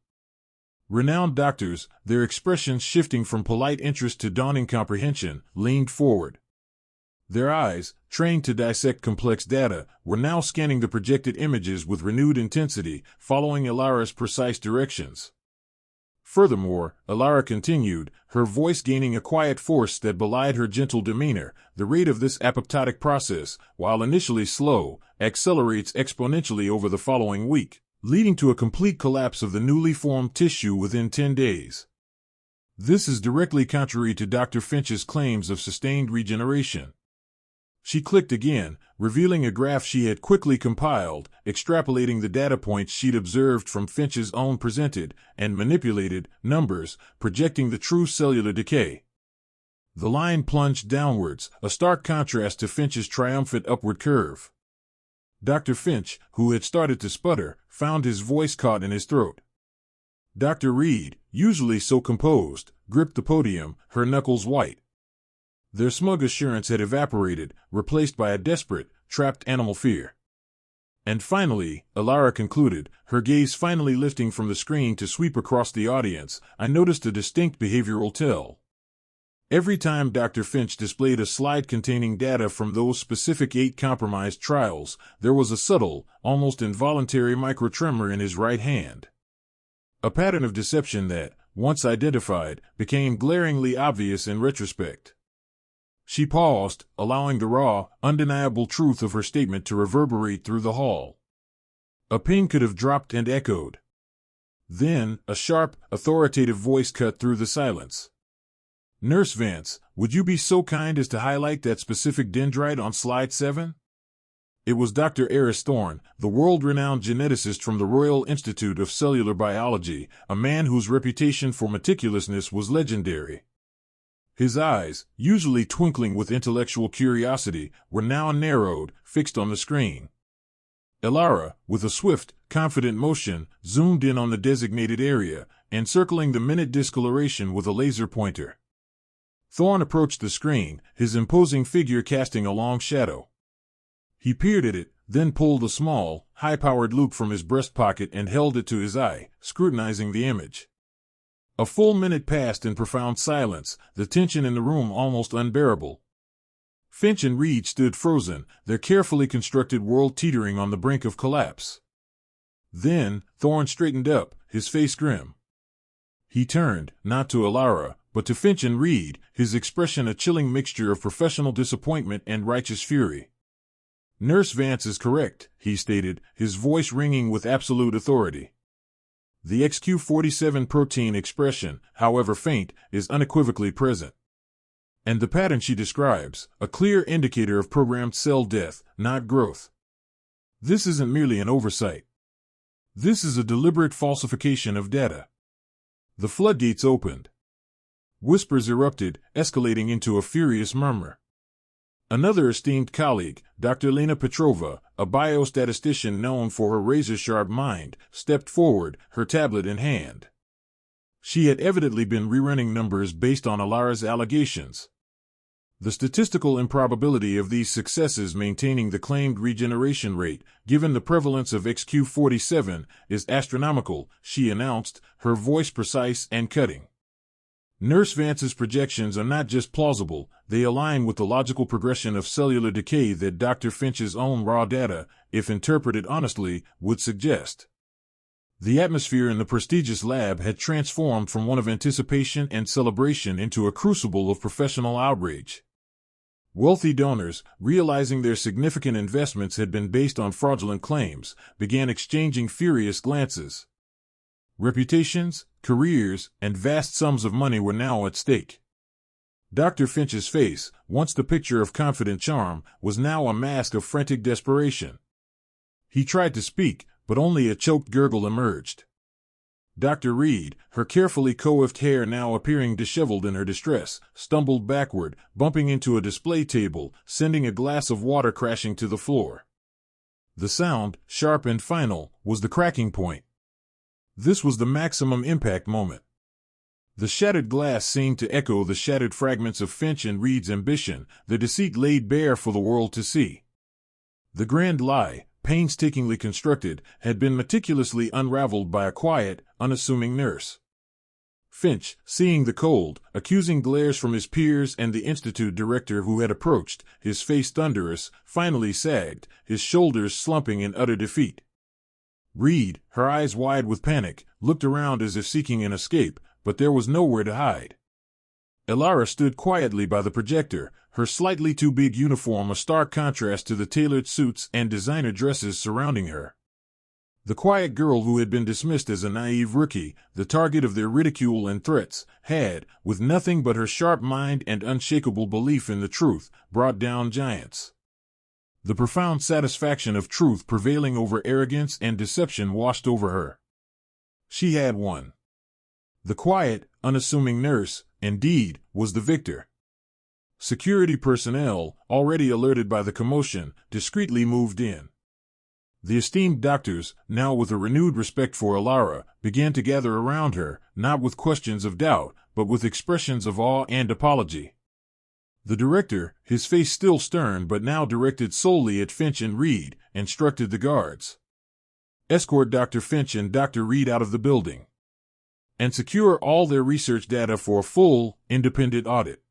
Renowned doctors, their expressions shifting from polite interest to dawning comprehension, leaned forward. Their eyes, trained to dissect complex data, were now scanning the projected images with renewed intensity, following Alara's precise directions. Furthermore, Alara continued, her voice gaining a quiet force that belied her gentle demeanor, the rate of this apoptotic process, while initially slow, accelerates exponentially over the following week, leading to a complete collapse of the newly formed tissue within 10 days. This is directly contrary to Dr. Finch's claims of sustained regeneration. She clicked again, revealing a graph she had quickly compiled, extrapolating the data points she'd observed from Finch's own presented and manipulated numbers, projecting the true cellular decay. The line plunged downwards, a stark contrast to Finch's triumphant upward curve. Dr. Finch, who had started to sputter, found his voice caught in his throat. Dr. Reed, usually so composed, gripped the podium, her knuckles white. Their smug assurance had evaporated, replaced by a desperate, trapped animal fear. And finally, Alara concluded, her gaze finally lifting from the screen to sweep across the audience, I noticed a distinct behavioral tell. Every time Dr. Finch displayed a slide containing data from those specific 8 compromised trials, there was a subtle, almost involuntary microtremor in his right hand. A pattern of deception that, once identified, became glaringly obvious in retrospect. She paused, allowing the raw, undeniable truth of her statement to reverberate through the hall. A pin could have dropped and echoed. Then, a sharp, authoritative voice cut through the silence. Nurse Vance, would you be so kind as to highlight that specific dendrite on slide 7? It was Dr. Eris Thorne, the world-renowned geneticist from the Royal Institute of Cellular Biology, a man whose reputation for meticulousness was legendary. His eyes, usually twinkling with intellectual curiosity, were now narrowed, fixed on the screen. Alara, with a swift, confident motion, zoomed in on the designated area, encircling the minute discoloration with a laser pointer. Thorne approached the screen, his imposing figure casting a long shadow. He peered at it, then pulled a small, high-powered loupe from his breast pocket and held it to his eye, scrutinizing the image. A full minute passed in profound silence, the tension in the room almost unbearable. Finch and Reed stood frozen, their carefully constructed world teetering on the brink of collapse. Then, Thorne straightened up, his face grim. He turned, not to Alara, but to Finch and Reed, his expression a chilling mixture of professional disappointment and righteous fury. Nurse Vance is correct, he stated, his voice ringing with absolute authority. The XQ47 protein expression, however faint, is unequivocally present. And the pattern she describes, a clear indicator of programmed cell death, not growth. This isn't merely an oversight. This is a deliberate falsification of data. The floodgates opened. Whispers erupted, escalating into a furious murmur. Another esteemed colleague, Dr. Lena Petrova, a biostatistician known for her razor-sharp mind, stepped forward, her tablet in hand. She had evidently been rerunning numbers based on Alara's allegations. The statistical improbability of these successes maintaining the claimed regeneration rate, given the prevalence of XQ47, is astronomical, she announced, her voice precise and cutting. Nurse Vance's projections are not just plausible, they align with the logical progression of cellular decay that Dr. Finch's own raw data, if interpreted honestly, would suggest. The atmosphere in the prestigious lab had transformed from one of anticipation and celebration into a crucible of professional outrage. Wealthy donors, realizing their significant investments had been based on fraudulent claims, began exchanging furious glances. Reputations, careers, and vast sums of money were now at stake. Dr. Finch's face, once the picture of confident charm, was now a mask of frantic desperation. He tried to speak, but only a choked gurgle emerged. Dr. Reed, her carefully coiffed hair now appearing disheveled in her distress, stumbled backward, bumping into a display table, sending a glass of water crashing to the floor. The sound, sharp and final, was the cracking point. This was the maximum impact moment. The shattered glass seemed to echo the shattered fragments of Finch and Reed's ambition, the deceit laid bare for the world to see. The grand lie, painstakingly constructed, had been meticulously unraveled by a quiet, unassuming nurse. Finch, seeing the cold, accusing glares from his peers and the institute director who had approached, his face thunderous, finally sagged, his shoulders slumping in utter defeat. Reed, her eyes wide with panic, looked around as if seeking an escape, but there was nowhere to hide. Alara stood quietly by the projector, her slightly too big uniform a stark contrast to the tailored suits and designer dresses surrounding her. The quiet girl who had been dismissed as a naive rookie, the target of their ridicule and threats, had, with nothing but her sharp mind and unshakable belief in the truth, brought down giants. The profound satisfaction of truth prevailing over arrogance and deception washed over her. She had won. The quiet, unassuming nurse, indeed, was the victor. Security personnel, already alerted by the commotion, discreetly moved in. The esteemed doctors, now with a renewed respect for Alara, began to gather around her, not with questions of doubt, but with expressions of awe and apology. The director, his face still stern but now directed solely at Finch and Reed, instructed the guards. Escort Dr. Finch and Dr. Reed out of the building. And secure all their research data for a full, independent audit.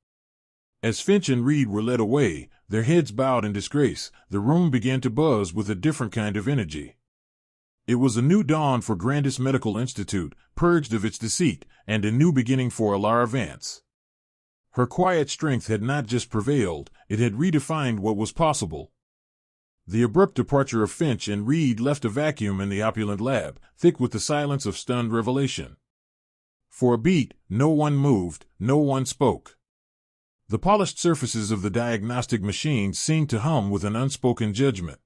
As Finch and Reed were led away, their heads bowed in disgrace, the room began to buzz with a different kind of energy. It was a new dawn for Grandis Medical Institute, purged of its deceit, and a new beginning for Alara Vance. Her quiet strength had not just prevailed, it had redefined what was possible. The abrupt departure of Finch and Reed left a vacuum in the opulent lab, thick with the silence of stunned revelation. For a beat, no one moved, no one spoke. The polished surfaces of the diagnostic machines seemed to hum with an unspoken judgment.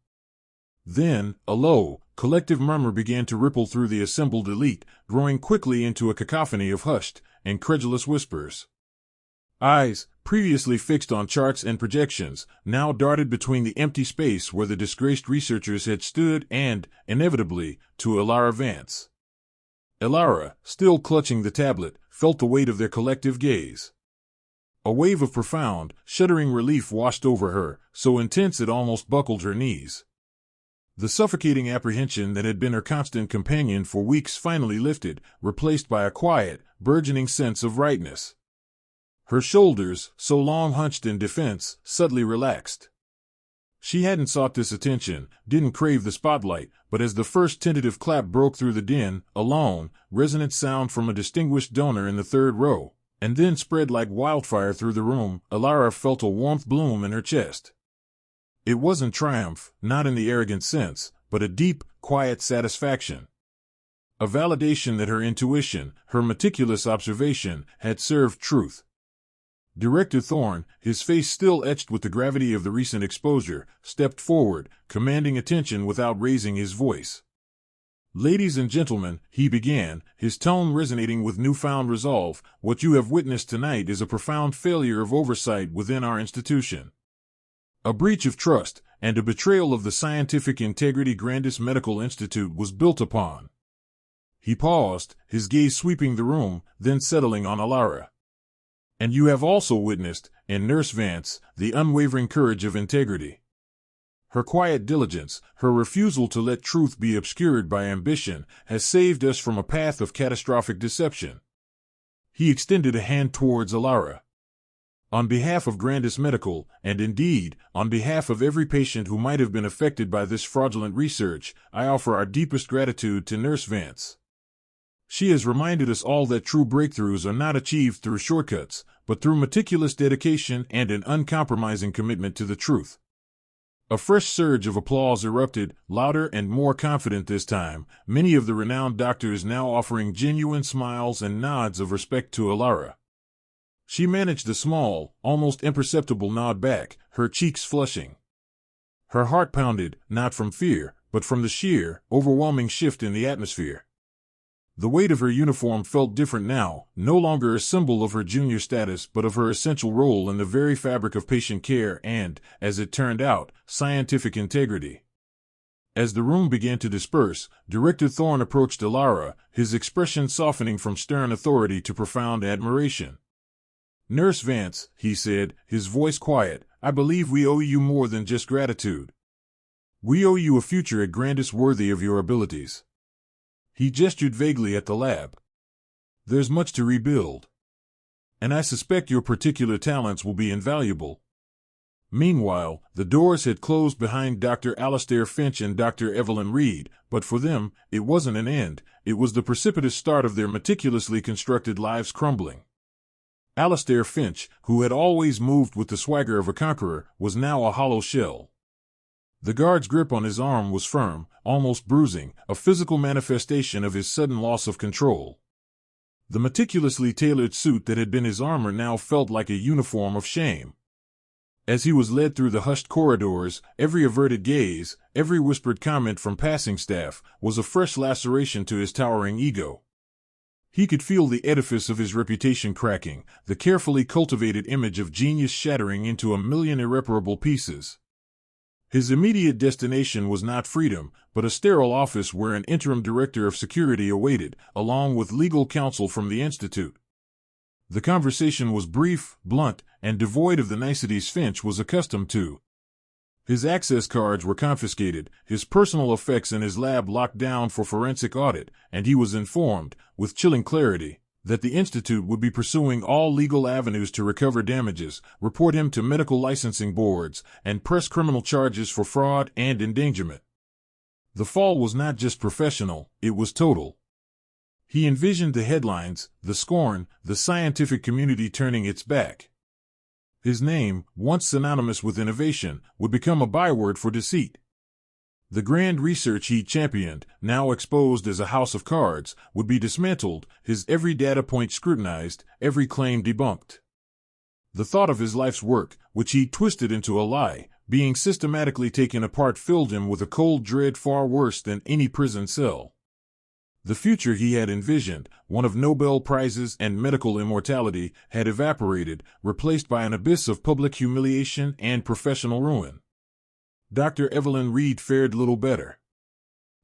Then, a low, collective murmur began to ripple through the assembled elite, growing quickly into a cacophony of hushed, incredulous whispers. Eyes, previously fixed on charts and projections, now darted between the empty space where the disgraced researchers had stood and, inevitably, to Alara Vance. Alara, still clutching the tablet, felt the weight of their collective gaze. A wave of profound, shuddering relief washed over her, so intense it almost buckled her knees. The suffocating apprehension that had been her constant companion for weeks finally lifted, replaced by a quiet, burgeoning sense of rightness. Her shoulders, so long hunched in defense, suddenly relaxed. She hadn't sought this attention, didn't crave the spotlight, but as the first tentative clap broke through the din, a lone, resonant sound from a distinguished donor in the third row, and then spread like wildfire through the room, Alara felt a warmth bloom in her chest. It wasn't triumph, not in the arrogant sense, but a deep, quiet satisfaction. A validation that her intuition, her meticulous observation, had served truth. Director Thorne, his face still etched with the gravity of the recent exposure, stepped forward, commanding attention without raising his voice. "Ladies and gentlemen," he began, his tone resonating with newfound resolve, "what you have witnessed tonight is a profound failure of oversight within our institution. A breach of trust, and a betrayal of the scientific integrity Grandis Medical Institute was built upon." He paused, his gaze sweeping the room, then settling on Alara. "And you have also witnessed, in Nurse Vance, the unwavering courage of integrity. Her quiet diligence, her refusal to let truth be obscured by ambition, has saved us from a path of catastrophic deception." He extended a hand towards Alara. "On behalf of Grandis Medical, and indeed, on behalf of every patient who might have been affected by this fraudulent research, I offer our deepest gratitude to Nurse Vance. She has reminded us all that true breakthroughs are not achieved through shortcuts, but through meticulous dedication and an uncompromising commitment to the truth." A fresh surge of applause erupted, louder and more confident this time, many of the renowned doctors now offering genuine smiles and nods of respect to Alara. She managed a small, almost imperceptible nod back, her cheeks flushing. Her heart pounded, not from fear, but from the sheer, overwhelming shift in the atmosphere. The weight of her uniform felt different now, no longer a symbol of her junior status but of her essential role in the very fabric of patient care and, as it turned out, scientific integrity. As the room began to disperse, Director Thorne approached Alara, his expression softening from stern authority to profound admiration. "Nurse Vance," he said, his voice quiet, "I believe we owe you more than just gratitude. We owe you a future at Grandis worthy of your abilities." He gestured vaguely at the lab. "There's much to rebuild. And I suspect your particular talents will be invaluable." Meanwhile, the doors had closed behind Dr. Alastair Finch and Dr. Evelyn Reed, but for them, it wasn't an end, it was the precipitous start of their meticulously constructed lives crumbling. Alastair Finch, who had always moved with the swagger of a conqueror, was now a hollow shell. The guard's grip on his arm was firm, almost bruising, a physical manifestation of his sudden loss of control. The meticulously tailored suit that had been his armor now felt like a uniform of shame. As he was led through the hushed corridors, every averted gaze, every whispered comment from passing staff, was a fresh laceration to his towering ego. He could feel the edifice of his reputation cracking, the carefully cultivated image of genius shattering into a million irreparable pieces. His immediate destination was not freedom, but a sterile office where an interim director of security awaited, along with legal counsel from the Institute. The conversation was brief, blunt, and devoid of the niceties Finch was accustomed to. His access cards were confiscated, his personal effects in his lab locked down for forensic audit, and he was informed, with chilling clarity, that the Institute would be pursuing all legal avenues to recover damages, report him to medical licensing boards, and press criminal charges for fraud and endangerment. The fall was not just professional, it was total. He envisioned the headlines, the scorn, the scientific community turning its back. His name, once synonymous with innovation, would become a byword for deceit. The grand research he championed, now exposed as a house of cards, would be dismantled, his every data point scrutinized, every claim debunked. The thought of his life's work, which he twisted into a lie, being systematically taken apart filled him with a cold dread far worse than any prison cell. The future he had envisioned, one of Nobel Prizes and medical immortality, had evaporated, replaced by an abyss of public humiliation and professional ruin. Dr. Evelyn Reed fared little better.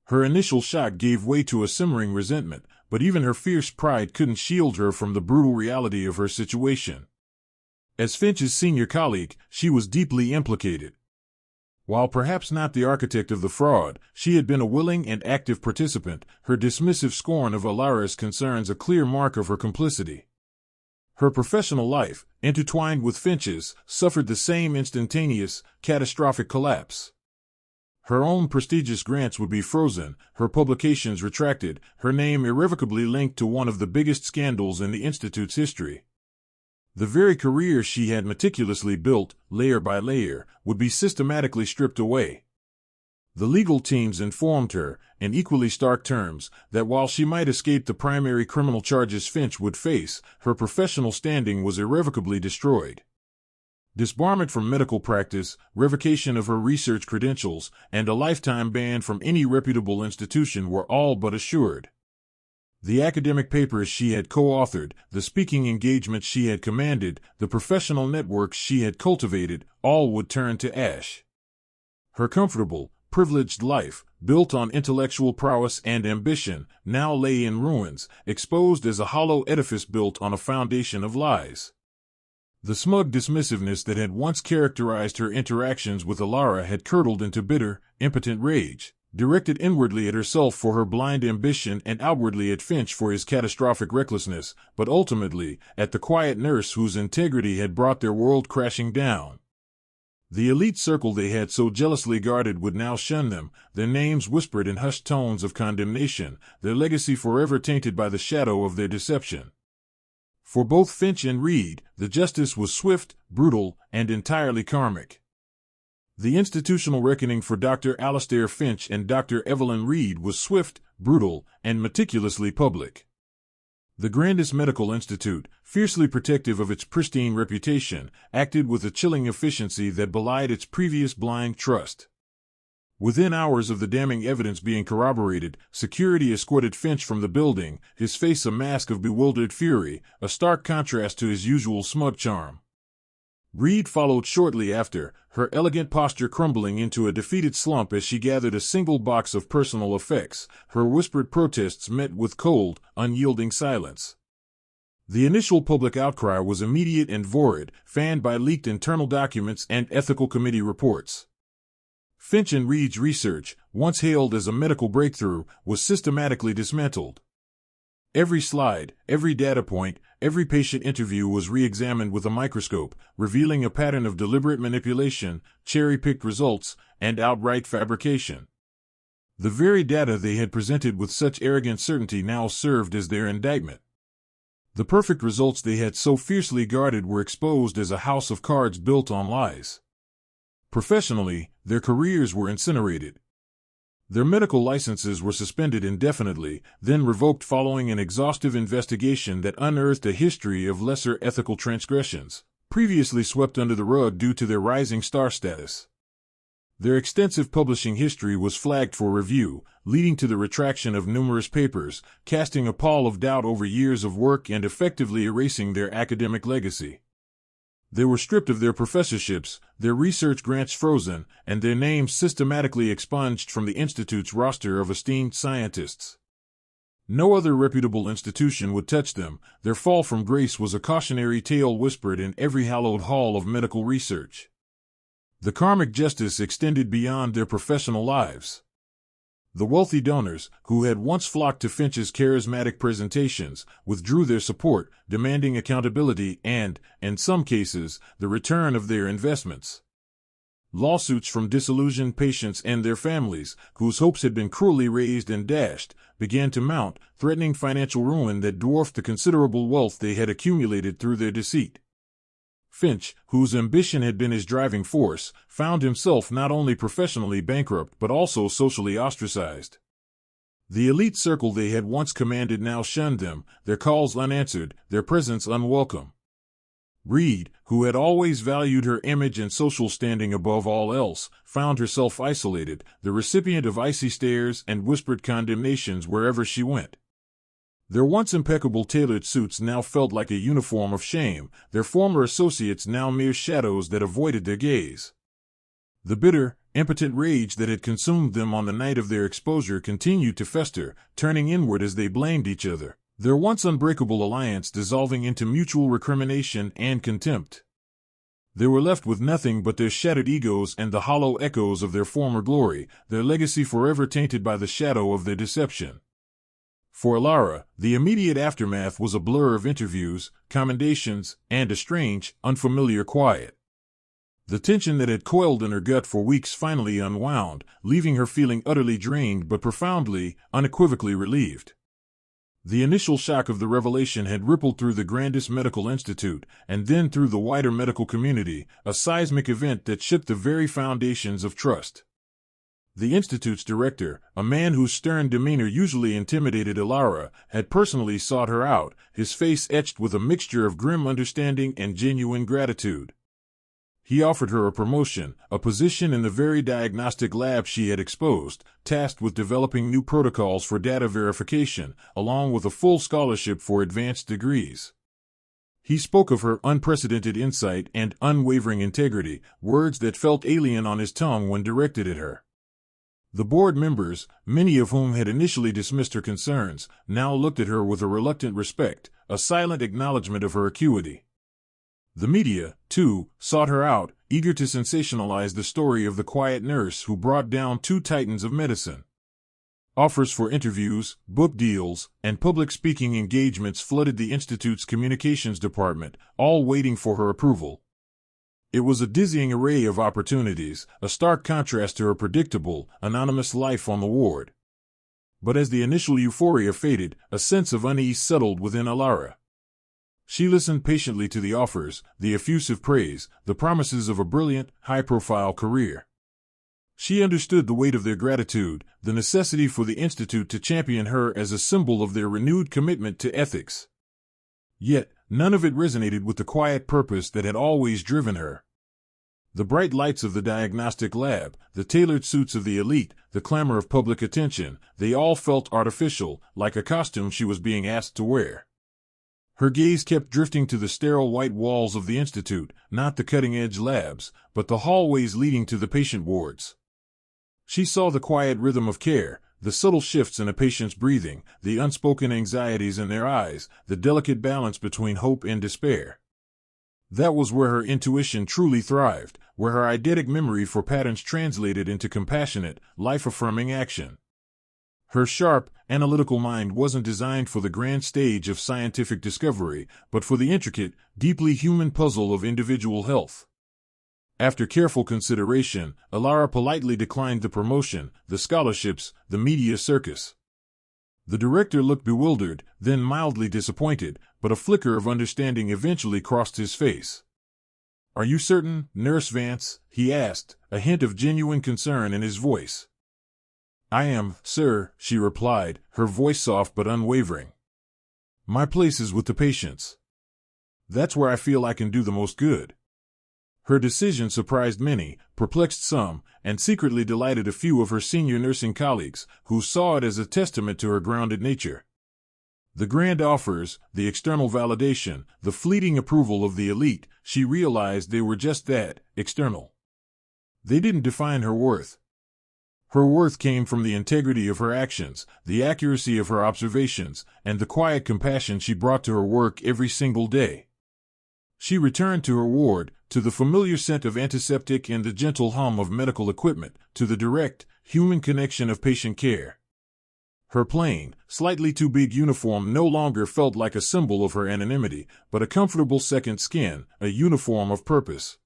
Her initial shock gave way to a simmering resentment, but even her fierce pride couldn't shield her from the brutal reality of her situation. As Finch's senior colleague, she was deeply implicated. While perhaps not the architect of the fraud, she had been a willing and active participant, her dismissive scorn of Alara's concerns a clear mark of her complicity. Her professional life, intertwined with Finch's, suffered the same instantaneous, catastrophic collapse. Her own prestigious grants would be frozen, her publications retracted, her name irrevocably linked to one of the biggest scandals in the Institute's history. The very career she had meticulously built, layer by layer, would be systematically stripped away. The legal teams informed her, in equally stark terms, that while she might escape the primary criminal charges Finch would face, her professional standing was irrevocably destroyed. Disbarment from medical practice, revocation of her research credentials, and a lifetime ban from any reputable institution were all but assured. The academic papers she had co-authored, the speaking engagements she had commanded, the professional networks she had cultivated, all would turn to ash. Her comfortable, privileged life, built on intellectual prowess and ambition, now lay in ruins, exposed as a hollow edifice built on a foundation of lies. The smug dismissiveness that had once characterized her interactions with Alara had curdled into bitter, impotent rage, directed inwardly at herself for her blind ambition and outwardly at Finch for his catastrophic recklessness, but ultimately at the quiet nurse whose integrity had brought their world crashing down. The elite circle they had so jealously guarded would now shun them, their names whispered in hushed tones of condemnation, their legacy forever tainted by the shadow of their deception. For both Finch and Reed, the justice was swift, brutal, and entirely karmic. The institutional reckoning for Dr. Alastair Finch and Dr. Evelyn Reed was swift, brutal, and meticulously public. The Grandis Medical Institute, fiercely protective of its pristine reputation, acted with a chilling efficiency that belied its previous blind trust. Within hours of the damning evidence being corroborated, security escorted Finch from the building, his face a mask of bewildered fury, a stark contrast to his usual smug charm. Reed followed shortly after, her elegant posture crumbling into a defeated slump as she gathered a single box of personal effects, her whispered protests met with cold, unyielding silence. The initial public outcry was immediate and vorrid, fanned by leaked internal documents and ethical committee reports. Finch and Reed's research, once hailed as a medical breakthrough, was systematically dismantled. Every slide, every data point, every patient interview was re-examined with a microscope, revealing a pattern of deliberate manipulation, cherry-picked results, and outright fabrication. The very data they had presented with such arrogant certainty now served as their indictment. The perfect results they had so fiercely guarded were exposed as a house of cards built on lies. Professionally, their careers were incinerated. Their medical licenses were suspended indefinitely, then revoked following an exhaustive investigation that unearthed a history of lesser ethical transgressions, previously swept under the rug due to their rising star status. Their extensive publishing history was flagged for review, leading to the retraction of numerous papers, casting a pall of doubt over years of work and effectively erasing their academic legacy. They were stripped of their professorships, their research grants frozen, and their names systematically expunged from the Institute's roster of esteemed scientists. No other reputable institution would touch them. Their fall from grace was a cautionary tale whispered in every hallowed hall of medical research. The karmic justice extended beyond their professional lives. The wealthy donors, who had once flocked to Finch's charismatic presentations, withdrew their support, demanding accountability and, in some cases, the return of their investments. Lawsuits from disillusioned patients and their families, whose hopes had been cruelly raised and dashed, began to mount, threatening financial ruin that dwarfed the considerable wealth they had accumulated through their deceit. Finch, whose ambition had been his driving force, found himself not only professionally bankrupt but also socially ostracized. The elite circle they had once commanded now shunned them, their calls unanswered, their presence unwelcome. Reed, who had always valued her image and social standing above all else, found herself isolated, the recipient of icy stares and whispered condemnations wherever she went. Their once impeccable tailored suits now felt like a uniform of shame, their former associates now mere shadows that avoided their gaze. The bitter, impotent rage that had consumed them on the night of their exposure continued to fester, turning inward as they blamed each other, their once unbreakable alliance dissolving into mutual recrimination and contempt. They were left with nothing but their shattered egos and the hollow echoes of their former glory, their legacy forever tainted by the shadow of their deception. For Alara, the immediate aftermath was a blur of interviews, commendations, and a strange, unfamiliar quiet. The tension that had coiled in her gut for weeks finally unwound, leaving her feeling utterly drained but profoundly, unequivocally relieved. The initial shock of the revelation had rippled through the Grandis Medical Institute, and then through the wider medical community, a seismic event that shook the very foundations of trust. The Institute's director, a man whose stern demeanor usually intimidated Alara, had personally sought her out, his face etched with a mixture of grim understanding and genuine gratitude. He offered her a promotion, a position in the very diagnostic lab she had exposed, tasked with developing new protocols for data verification, along with a full scholarship for advanced degrees. He spoke of her unprecedented insight and unwavering integrity, words that felt alien on his tongue when directed at her. The board members, many of whom had initially dismissed her concerns, now looked at her with a reluctant respect, a silent acknowledgement of her acuity. The media, too, sought her out, eager to sensationalize the story of the quiet nurse who brought down two titans of medicine. Offers for interviews, book deals, and public speaking engagements flooded the Institute's communications department, all waiting for her approval. It was a dizzying array of opportunities, a stark contrast to her predictable, anonymous life on the ward. But as the initial euphoria faded, a sense of unease settled within Alara. She listened patiently to the offers, the effusive praise, the promises of a brilliant, high-profile career. She understood the weight of their gratitude, the necessity for the Institute to champion her as a symbol of their renewed commitment to ethics. Yet, none of it resonated with the quiet purpose that had always driven her. The bright lights of the diagnostic lab, the tailored suits of the elite, the clamor of public attention, they all felt artificial, like a costume she was being asked to wear. Her gaze kept drifting to the sterile white walls of the Institute, not the cutting-edge labs, but the hallways leading to the patient wards. She saw the quiet rhythm of care, the subtle shifts in a patient's breathing, the unspoken anxieties in their eyes, the delicate balance between hope and despair. That was where her intuition truly thrived, where her eidetic memory for patterns translated into compassionate, life-affirming action. Her sharp, analytical mind wasn't designed for the grand stage of scientific discovery, but for the intricate, deeply human puzzle of individual health. After careful consideration, Alara politely declined the promotion, the scholarships, the media circus. The director looked bewildered, then mildly disappointed, but a flicker of understanding eventually crossed his face. "Are you certain, Nurse Vance?" he asked, a hint of genuine concern in his voice. "I am, sir," she replied, her voice soft but unwavering. "My place is with the patients. That's where I feel I can do the most good." Her decision surprised many, perplexed some, and secretly delighted a few of her senior nursing colleagues, who saw it as a testament to her grounded nature. The grand offers, the external validation, the fleeting approval of the elite, she realized they were just that, external. They didn't define her worth. Her worth came from the integrity of her actions, the accuracy of her observations, and the quiet compassion she brought to her work every single day. She returned to her ward, to the familiar scent of antiseptic and the gentle hum of medical equipment, to the direct, human connection of patient care. Her plain, slightly too big uniform no longer felt like a symbol of her anonymity, but a comfortable second skin, a uniform of purpose.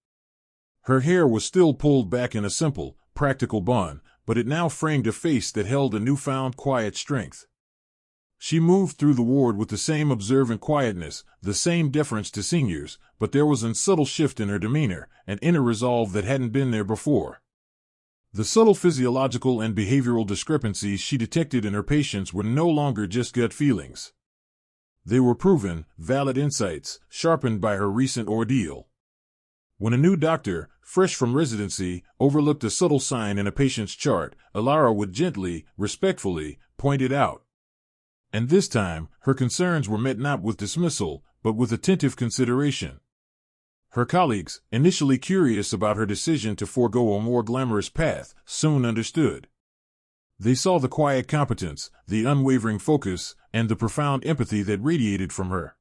Her hair was still pulled back in a simple, practical bun, but it now framed a face that held a newfound quiet strength. She moved through the ward with the same observant quietness, the same deference to seniors, but there was a subtle shift in her demeanor, an inner resolve that hadn't been there before. The subtle physiological and behavioral discrepancies she detected in her patients were no longer just gut feelings. They were proven, valid insights, sharpened by her recent ordeal. When a new doctor, fresh from residency, overlooked a subtle sign in a patient's chart, Alara would gently, respectfully, point it out. And this time, her concerns were met not with dismissal, but with attentive consideration. Her colleagues, initially curious about her decision to forego a more glamorous path, soon understood. They saw the quiet competence, the unwavering focus, and the profound empathy that radiated from her.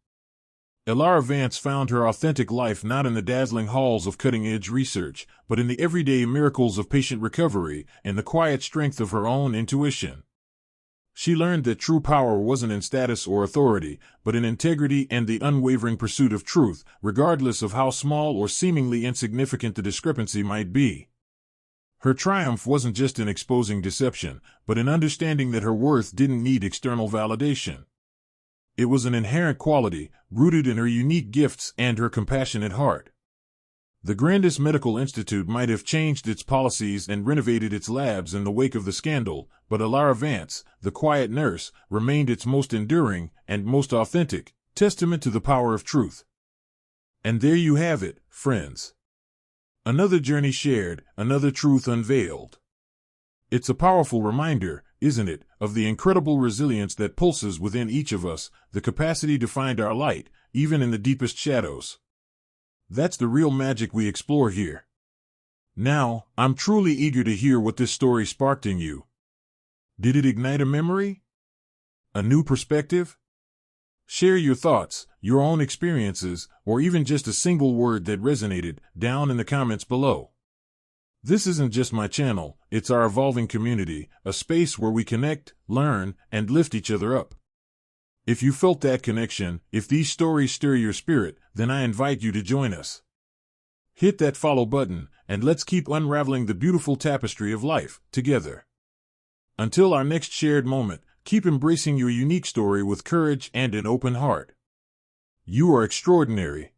Alara Vance found her authentic life not in the dazzling halls of cutting-edge research, but in the everyday miracles of patient recovery and the quiet strength of her own intuition. She learned that true power wasn't in status or authority, but in integrity and the unwavering pursuit of truth, regardless of how small or seemingly insignificant the discrepancy might be. Her triumph wasn't just in exposing deception, but in understanding that her worth didn't need external validation. It was an inherent quality, rooted in her unique gifts and her compassionate heart. The Grandis Medical Institute might have changed its policies and renovated its labs in the wake of the scandal, but Alara Vance, the quiet nurse, remained its most enduring and most authentic testament to the power of truth. And there you have it, friends. Another journey shared, another truth unveiled. It's a powerful reminder, isn't it, of the incredible resilience that pulses within each of us, the capacity to find our light, even in the deepest shadows. That's the real magic we explore here. Now, I'm truly eager to hear what this story sparked in you. Did it ignite a memory? A new perspective? Share your thoughts, your own experiences, or even just a single word that resonated, down in the comments below. This isn't just my channel, it's our evolving community, a space where we connect, learn, and lift each other up. If you felt that connection, if these stories stir your spirit, then I invite you to join us. Hit that follow button, and let's keep unraveling the beautiful tapestry of life, together. Until our next shared moment, keep embracing your unique story with courage and an open heart. You are extraordinary.